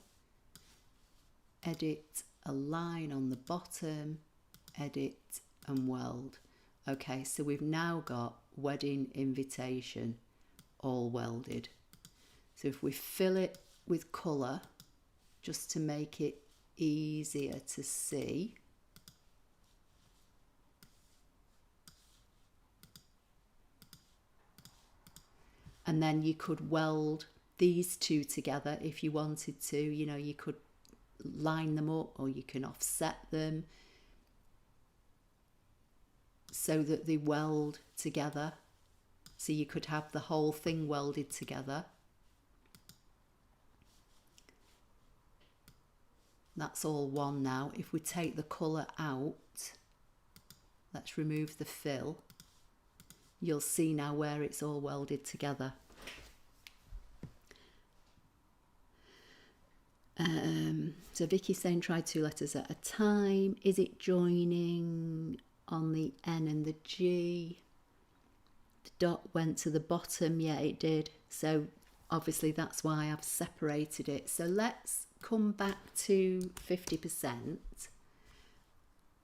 Edit, align on the bottom, edit and weld. Okay, so we've now got wedding invitation all welded. So if we fill it with colour just to make it easier to see, and then you could weld these two together if you wanted to. You know, you could line them up or you can offset them so that they weld together. So you could have the whole thing welded together. That's all one now. If we take the colour out, let's remove the fill. You'll see now where it's all welded together. So Vicky's saying try 2 letters at a time. Is it joining on the N and the G? The dot went to the bottom. Yeah, it did. So obviously that's why I've separated it. So let's come back to 50%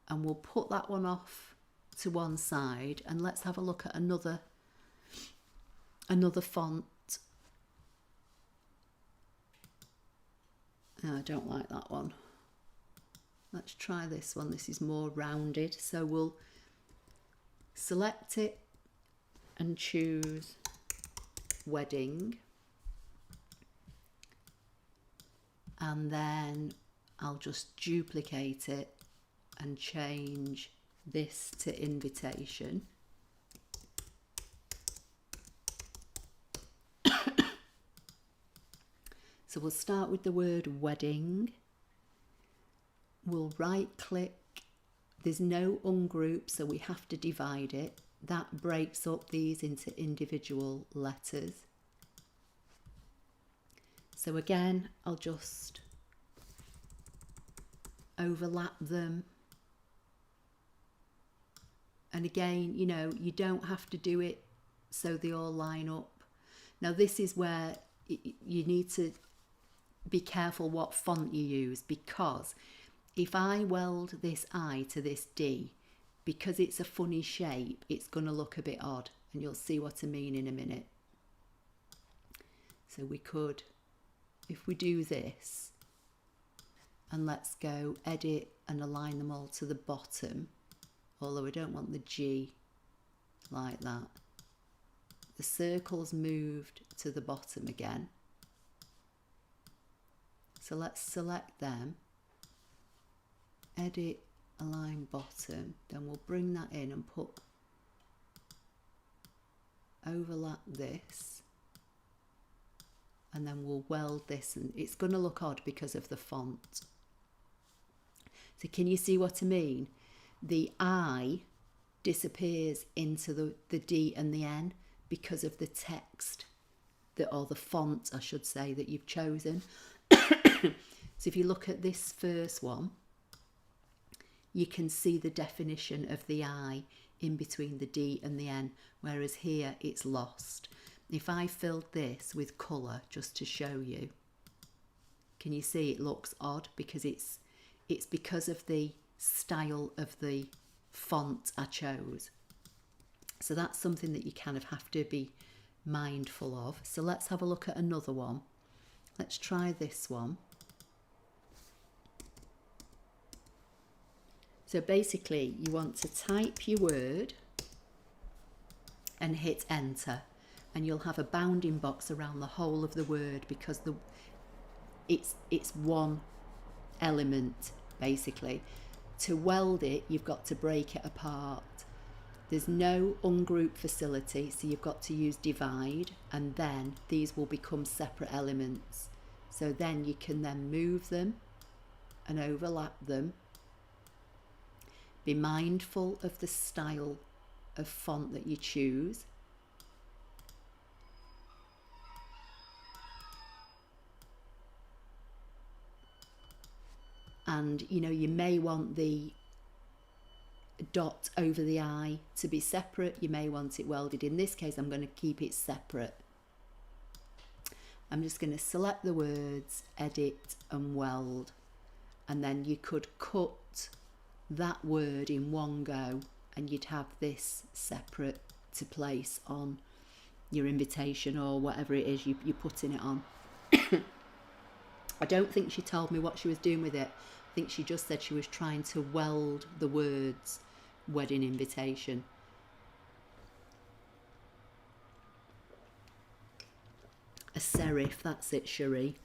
and we'll put that one off to one side, and let's have a look at another font. Oh, I don't like that one. Let's try this one. This is more rounded, so we'll select it and choose Wedding, and then I'll just duplicate it and change this to invitation. So we'll start with the word wedding. We'll right click. There's no ungroup, so we have to divide it. That breaks up these into individual letters. So again, I'll just overlap them. And again, you know, you don't have to do it so they all line up. Now this is where you need to be careful what font you use, because if I weld this I to this D, because it's a funny shape, it's going to look a bit odd, and you'll see what I mean in a minute. So we could, if we do this, and let's go edit and align them all to the bottom, although I don't want the G like that. The circle's moved to the bottom again. So let's select them, edit, align bottom, then we'll bring that in and put, overlap this, and then we'll weld this, and it's going to look odd because of the font. So can you see what I mean? The I disappears into the D and the N because of the text, or the font, I should say, that you've chosen. So if you look at this first one, you can see the definition of the I in between the D and the N, whereas here it's lost. If I filled this with colour just to show you, can you see it looks odd because it's because of the style of the font I chose. So that's something that you kind of have to be mindful of. So let's have a look at another one. Let's try this one. So basically you want to type your word and hit enter, and you'll have a bounding box around the whole of the word, because it's one element basically. To weld it, you've got to break it apart. There's no ungroup facility, so you've got to use divide, and then these will become separate elements. So then you can then move them and overlap them. Be mindful of the style of font that you choose. And you know, you may want the dot over the I to be separate, you may want it welded. In this case, I'm going to keep it separate. I'm just going to select the words, edit and weld, and then you could cut that word in one go and you'd have this separate to place on your invitation or whatever it is you're putting it on. I don't think she told me what she was doing with it. I think she just said she was trying to weld the words wedding invitation. A serif, that's it, Cherie.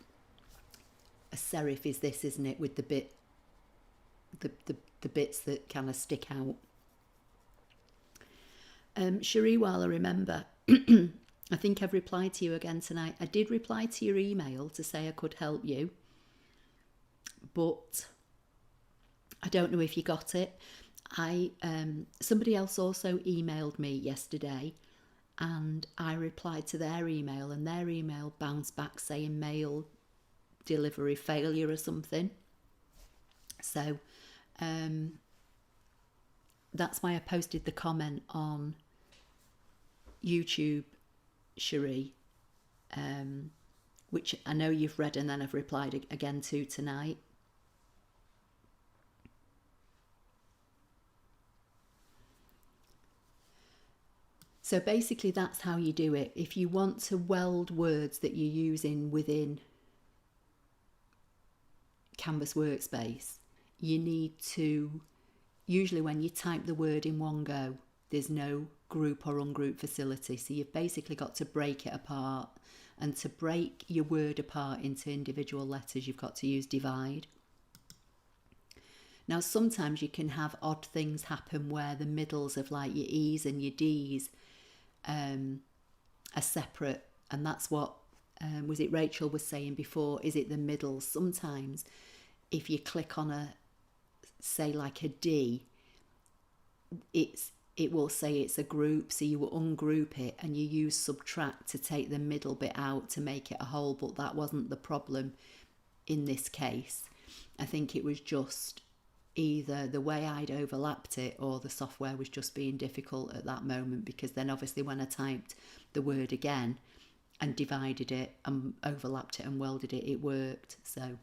A serif is this, isn't it, with the bit, the bits that kind of stick out. Cherie, while I remember, I think I've replied to you again tonight. I did reply to your email to say I could help you, but I don't know if you got it. Somebody else also emailed me yesterday, and I replied to their email, and their email bounced back saying mail delivery failure or something. So that's why I posted the comment on YouTube, Cherie, which I know you've read, and then I've replied again to tonight. So basically that's how you do it. If you want to weld words that you're using within Canvas Workspace, you need to, usually when you type the word in one go, there's no group or ungroup facility. So you've basically got to break it apart. And to break your word apart into individual letters, you've got to use divide. Now, sometimes you can have odd things happen where the middles of like your E's and your D's are separate, and that's what was it Rachel was saying before, is it the middles? Sometimes if you click on a, say like a D, it will say it's a group, so you will ungroup it and you use subtract to take the middle bit out to make it a whole, but that wasn't the problem in this case. I think it was just either the way I'd overlapped it or the software was just being difficult at that moment, because then obviously when I typed the word again and divided it and overlapped it and welded it, it worked. So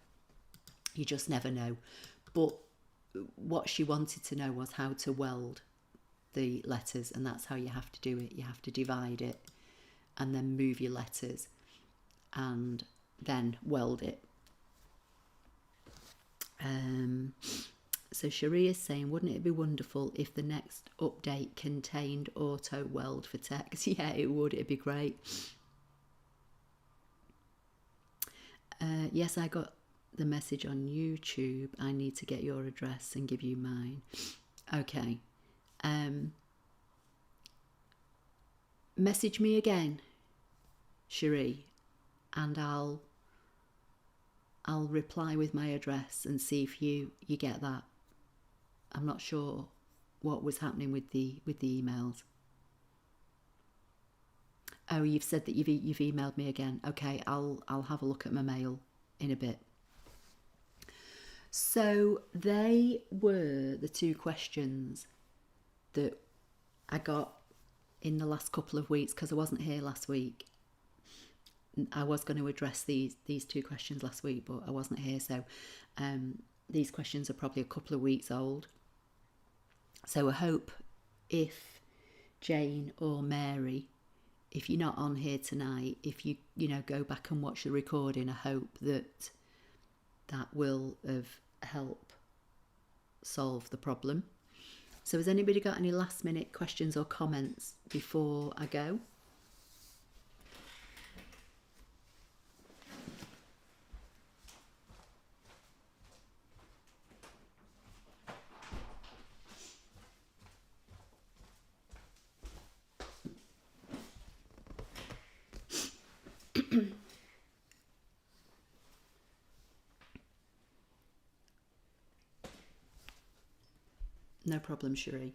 you just never know. But what she wanted to know was how to weld the letters, and that's how you have to do it. You have to divide it and then move your letters and then weld it. So Cherie is saying, wouldn't it be wonderful if the next update contained auto weld for text? Yeah, it would. It'd be great. Yes, I got the message on YouTube. I need to get your address and give you mine. Okay. Message me again, Cherie, and I'll reply with my address and see if you get that. I'm not sure what was happening with the emails. Oh, you've said that you've emailed me again. Okay, I'll have a look at my mail in a bit. So they were the two questions that I got in the last couple of weeks, because I wasn't here last week. I was going to address these two questions last week, but I wasn't here, so these questions are probably a couple of weeks old. So I hope if Jane or Mary, if you're not on here tonight, if you go back and watch the recording, I hope that will have helped solve the problem. So has anybody got any last minute questions or comments before I go? No problem, Cherie.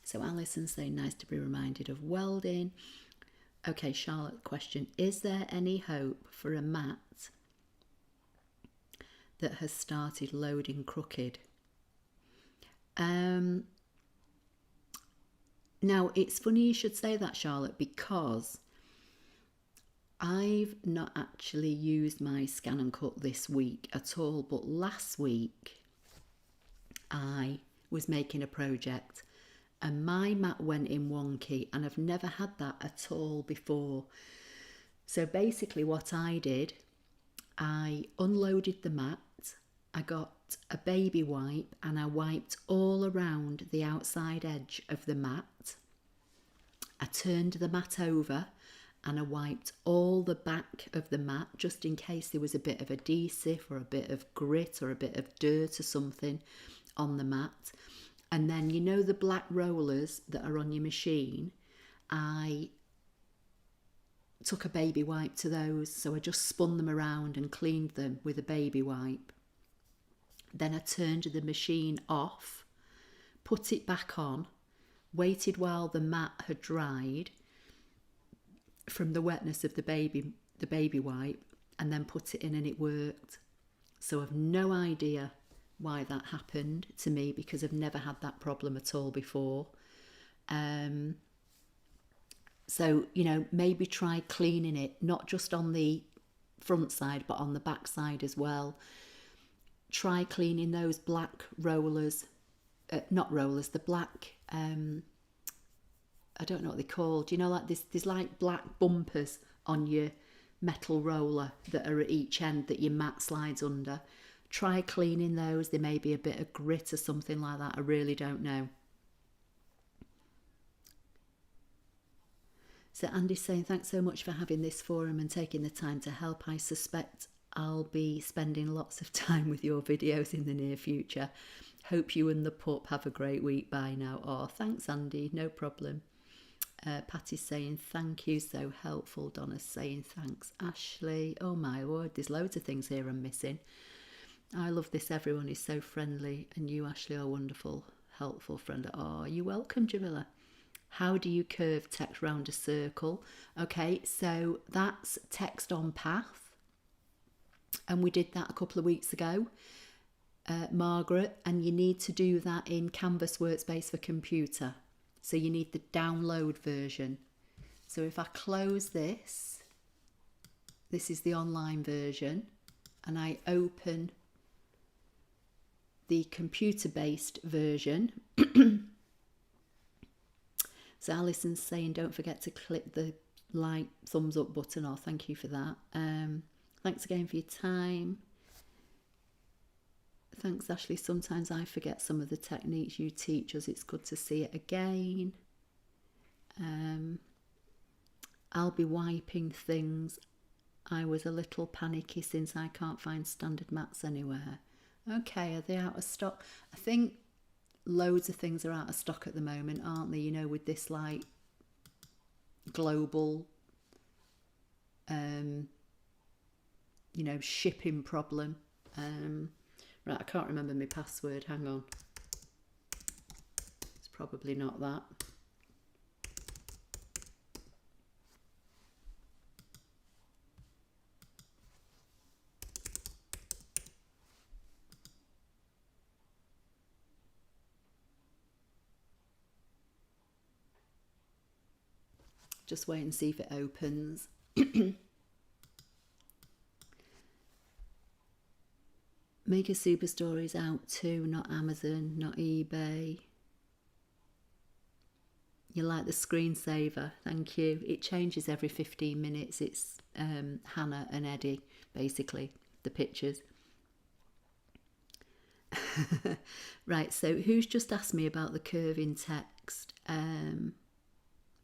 So Alison's saying, nice to be reminded of welding. Okay, Charlotte, question. Is there any hope for a mat that has started loading crooked? Now, it's funny you should say that, Charlotte, because I've not actually used my ScanNCut this week at all, but last week I was making a project and my mat went in wonky, and I've never had that at all before. So basically what I did, I unloaded the mat, I got a baby wipe and I wiped all around the outside edge of the mat. I turned the mat over and I wiped all the back of the mat just in case there was a bit of adhesive or a bit of grit or a bit of dirt or something on the mat. And then, you know, the black rollers that are on your machine, I took a baby wipe to those, so I just spun them around and cleaned them with a baby wipe. Then I turned the machine off, put it back on, waited while the mat had dried from the wetness of the baby wipe, and then put it in, and it worked. So I've no idea why that happened to me, because I've never had that problem at all before. So, you know, maybe try cleaning it, not just on the front side, but on the back side as well. Try cleaning those black rollers, not rollers, the black, I don't know what they're called. You know, like there's like black bumpers on your metal roller that are at each end that your mat slides under. Try cleaning those. There may be a bit of grit or something like that. I really don't know. So Andy's saying, thanks so much for having this forum and taking the time to help. I suspect I'll be spending lots of time with your videos in the near future. Hope you and the pup have a great week. Bye now. Oh, thanks, Andy. No problem. Patty's saying, thank you. So helpful. Donna's saying, thanks, Ashley. Oh, my word. There's loads of things here I'm missing. I love this. Everyone is so friendly. And you, Ashley, are wonderful, helpful friend. Oh, you're welcome, Jamila. How do you curve text round a circle? Okay, so that's text on path. And we did that a couple of weeks ago, Margaret. And you need to do that in Canvas Workspace for Computer. So you need the download version. So if I close this, this is the online version, and I open the computer-based version. So Alison's saying, don't forget to click the like, thumbs up button. Oh, thank you for that. Thanks again for your time. Thanks, Ashley. Sometimes I forget some of the techniques you teach us. It's good to see it again. I'll be wiping things. I was a little panicky since I can't find standard mats anywhere. Okay, are they out of stock? I think loads of things are out of stock at the moment, aren't they? You know, with this like global, you know, shipping problem. Right, I can't remember my password. Hang on. It's probably not that. Just wait and see if it opens. Maker Superstore is out too, not Amazon, not eBay. You like the screensaver, thank you. It changes every 15 minutes. It's Hannah and Eddie, basically, the pictures. Right, so who's just asked me about the curving text?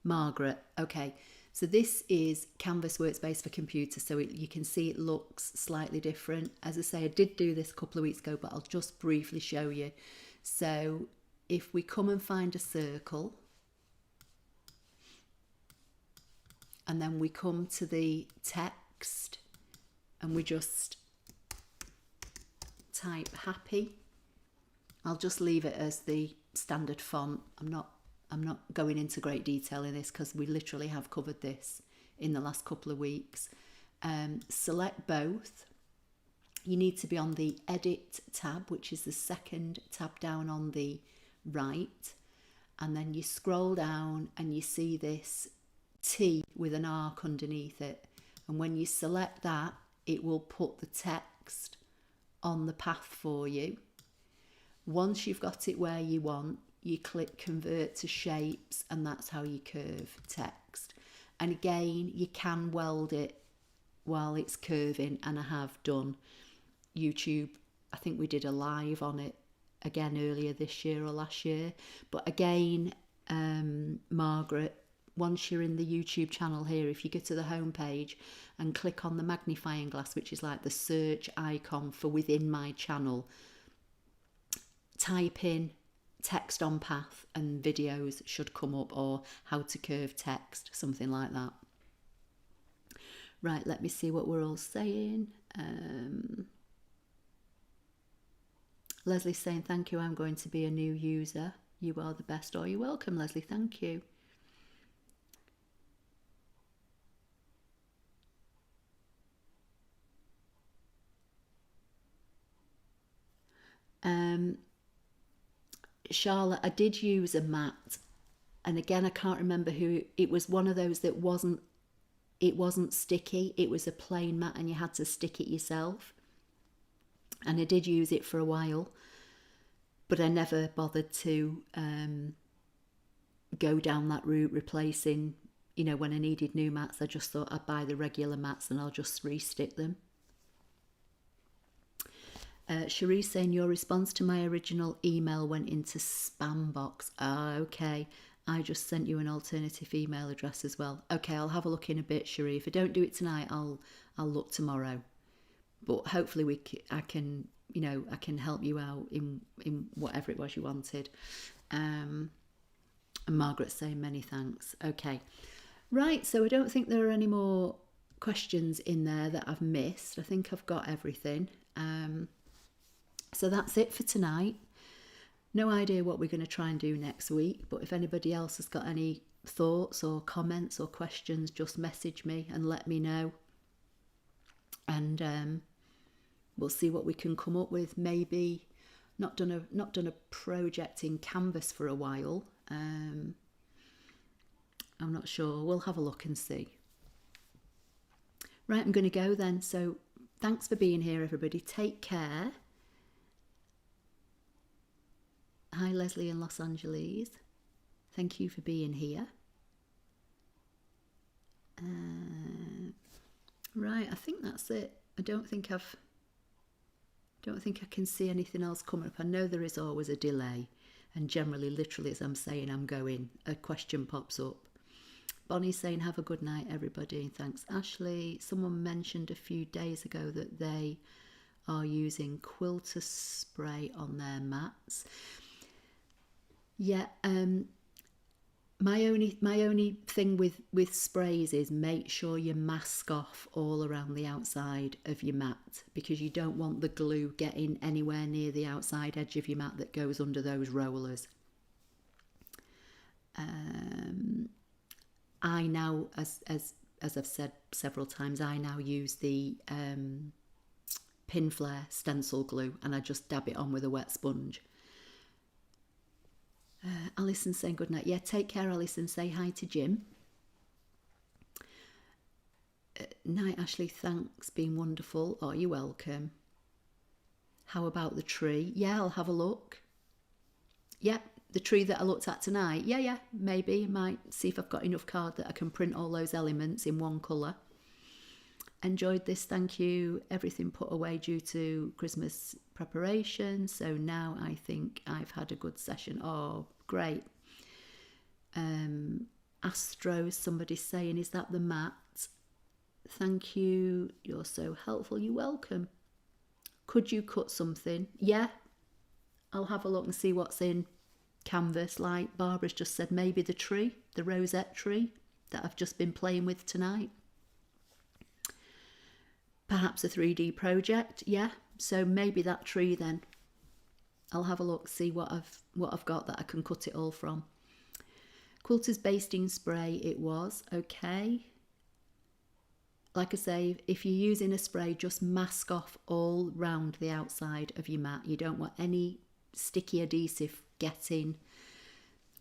Margaret. Okay, so this is Canvas Workspace for Computer, so you can see it looks slightly different. As I say, I did do this a couple of weeks ago, but I'll just briefly show you. So if we come and find a circle, and then we come to the text, and we just type happy. I'll just leave it as the standard font. I'm not going into great detail in this because we literally have covered this in the last couple of weeks. Select both. You need to be on the Edit tab, which is the second tab down on the right. And then you scroll down and you see this T with an arc underneath it. And when you select that, it will put the text on the path for you. Once you've got it where you want, you click Convert to Shapes, and that's how you curve text. And again, you can weld it while it's curving, and I have done. YouTube, I think we did a live on it again earlier this year or last year. But again, Margaret, once you're in the YouTube channel here, if you go to the home page and click on the magnifying glass, which is like the search icon for within my channel, type in text on path and videos should come up, or how to curve text, something like that. Right, let me see what we're all saying. Leslie's saying, thank you, I'm going to be a new user. You are the best. Oh, you're welcome, Leslie, thank you. Charlotte, I did use a mat, and again I can't remember who it was. One of those that wasn't sticky. It was a plain mat and you had to stick it yourself, and I did use it for a while, but I never bothered to go down that route, replacing, you know, when I needed new mats. I just thought I'd buy the regular mats and I'll just re-stick them. Cherie saying, your response to my original email went into spam box. Ah, okay. I just sent you an alternative email address as well. Okay, I'll have a look in a bit, Cherie. If I don't do it tonight, I'll look tomorrow. But hopefully I can help you out in whatever it was you wanted. And Margaret's saying many thanks. Okay, right. So I don't think there are any more questions in there that I've missed. I think I've got everything. So that's it for tonight. No idea what we're going to try and do next week, but if anybody else has got any thoughts or comments or questions, just message me and let me know. And we'll see what we can come up with. Maybe not done a project in Canvas for a while. I'm not sure. We'll have a look and see. Right, I'm going to go then. So thanks for being here, everybody. Take care. Hi, Leslie in Los Angeles. Thank you for being here. Right, I think that's it. I don't think I can see anything else coming up. I know there is always a delay, and generally, literally, as I'm saying I'm going, a question pops up. Bonnie's saying, have a good night, everybody. Thanks, Ashley. Someone mentioned a few days ago that they are using quilter spray on their mats. Yeah, my only thing with sprays is make sure you mask off all around the outside of your mat, because you don't want the glue getting anywhere near the outside edge of your mat that goes under those rollers. I now, as I've said several times, I now use the pin flare stencil glue, and I just dab it on with a wet sponge. Alison saying good night. Yeah, take care, Alison. Say hi to Jim. Night, Ashley. Thanks. Been wonderful. Oh, you're welcome. How about the tree? Yeah, I'll have a look. Yeah, the tree that I looked at tonight. Yeah, maybe. Might see if I've got enough card that I can print all those elements in one colour. Enjoyed this, thank you. Everything put away due to Christmas preparation. So now I think I've had a good session. Oh, great. Astro, somebody saying, is that the mat? Thank you. You're so helpful. You're welcome. Could you cut something? Yeah. I'll have a look and see what's in Canvas. Like Barbara's just said, maybe the tree, the rosette tree that I've just been playing with tonight. Perhaps a 3D project, yeah, So maybe that tree then. I'll have a look, see what I've got that I can cut it all from. Quilter's basting spray it was, okay. Like I say, if you're using a spray, just mask off all round the outside of your mat. You don't want any sticky adhesive getting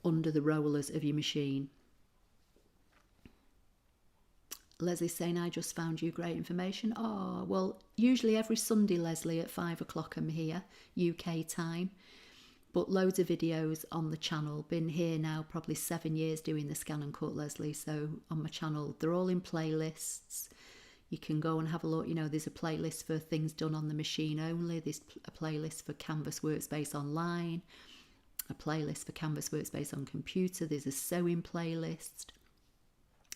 under the rollers of your machine. Leslie's saying, I just found you great information. Oh, well, usually every Sunday, Leslie, at 5 o'clock I'm here, UK time. But loads of videos on the channel. Been here now probably 7 years doing the ScanNCut, Leslie. So on my channel, they're all in playlists. You can go and have a look. You know, there's a playlist for things done on the machine only. There's a playlist for Canvas Workspace online. A playlist for Canvas Workspace on computer. There's a sewing playlist,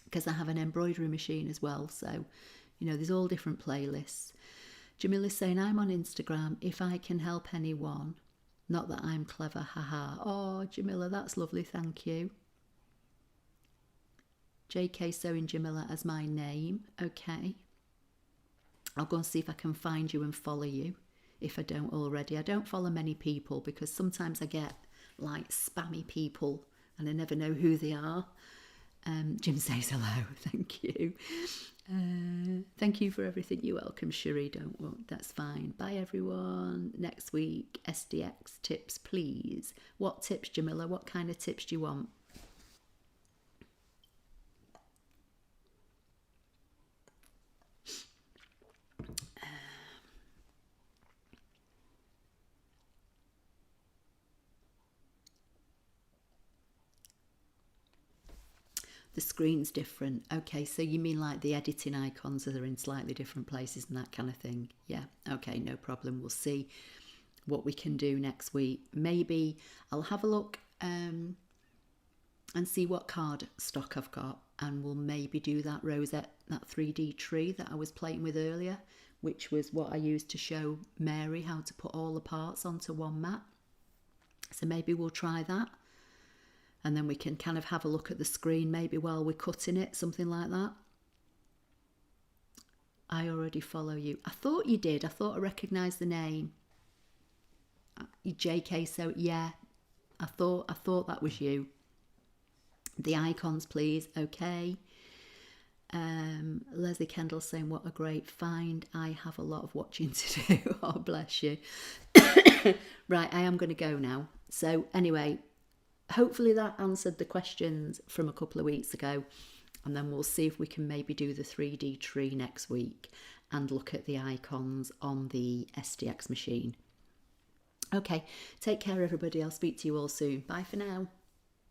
because I have an embroidery machine as well. So, you know, there's all different playlists. Jamila's saying, I'm on Instagram if I can help anyone. Not that I'm clever, haha. Oh, Jamila, that's lovely, thank you. JK Sewing Jamila as my name. Okay. I'll go and see if I can find you and follow you, if I don't already. I don't follow many people because sometimes I get like spammy people and I never know who they are. Jim says hello, thank you. Thank you for everything. You're welcome, Cherie. That's fine. Bye, everyone. Next week, SDX tips, please. What tips, Jamila? What kind of tips do you want? The screen's different. Okay, so you mean like the editing icons are in slightly different places and that kind of thing. Yeah, okay, no problem. We'll see what we can do next week. Maybe I'll have a look and see what card stock I've got, and we'll maybe do that rosette, that 3D tree that I was playing with earlier, which was what I used to show Mary how to put all the parts onto one mat. So maybe we'll try that. And then we can kind of have a look at the screen maybe while we're cutting it, something like that. I already follow you. I thought you did. I thought I recognised the name. JK, so yeah, I thought that was you. The icons, please. Okay. Leslie Kendall saying, what a great find. I have a lot of watching to do. Oh, bless you. Right, I am going to go now. So anyway, hopefully that answered the questions from a couple of weeks ago, and then we'll see if we can maybe do the 3D tree next week and look at the icons on the SDX machine. Okay, take care everybody. I'll speak to you all soon. Bye for now.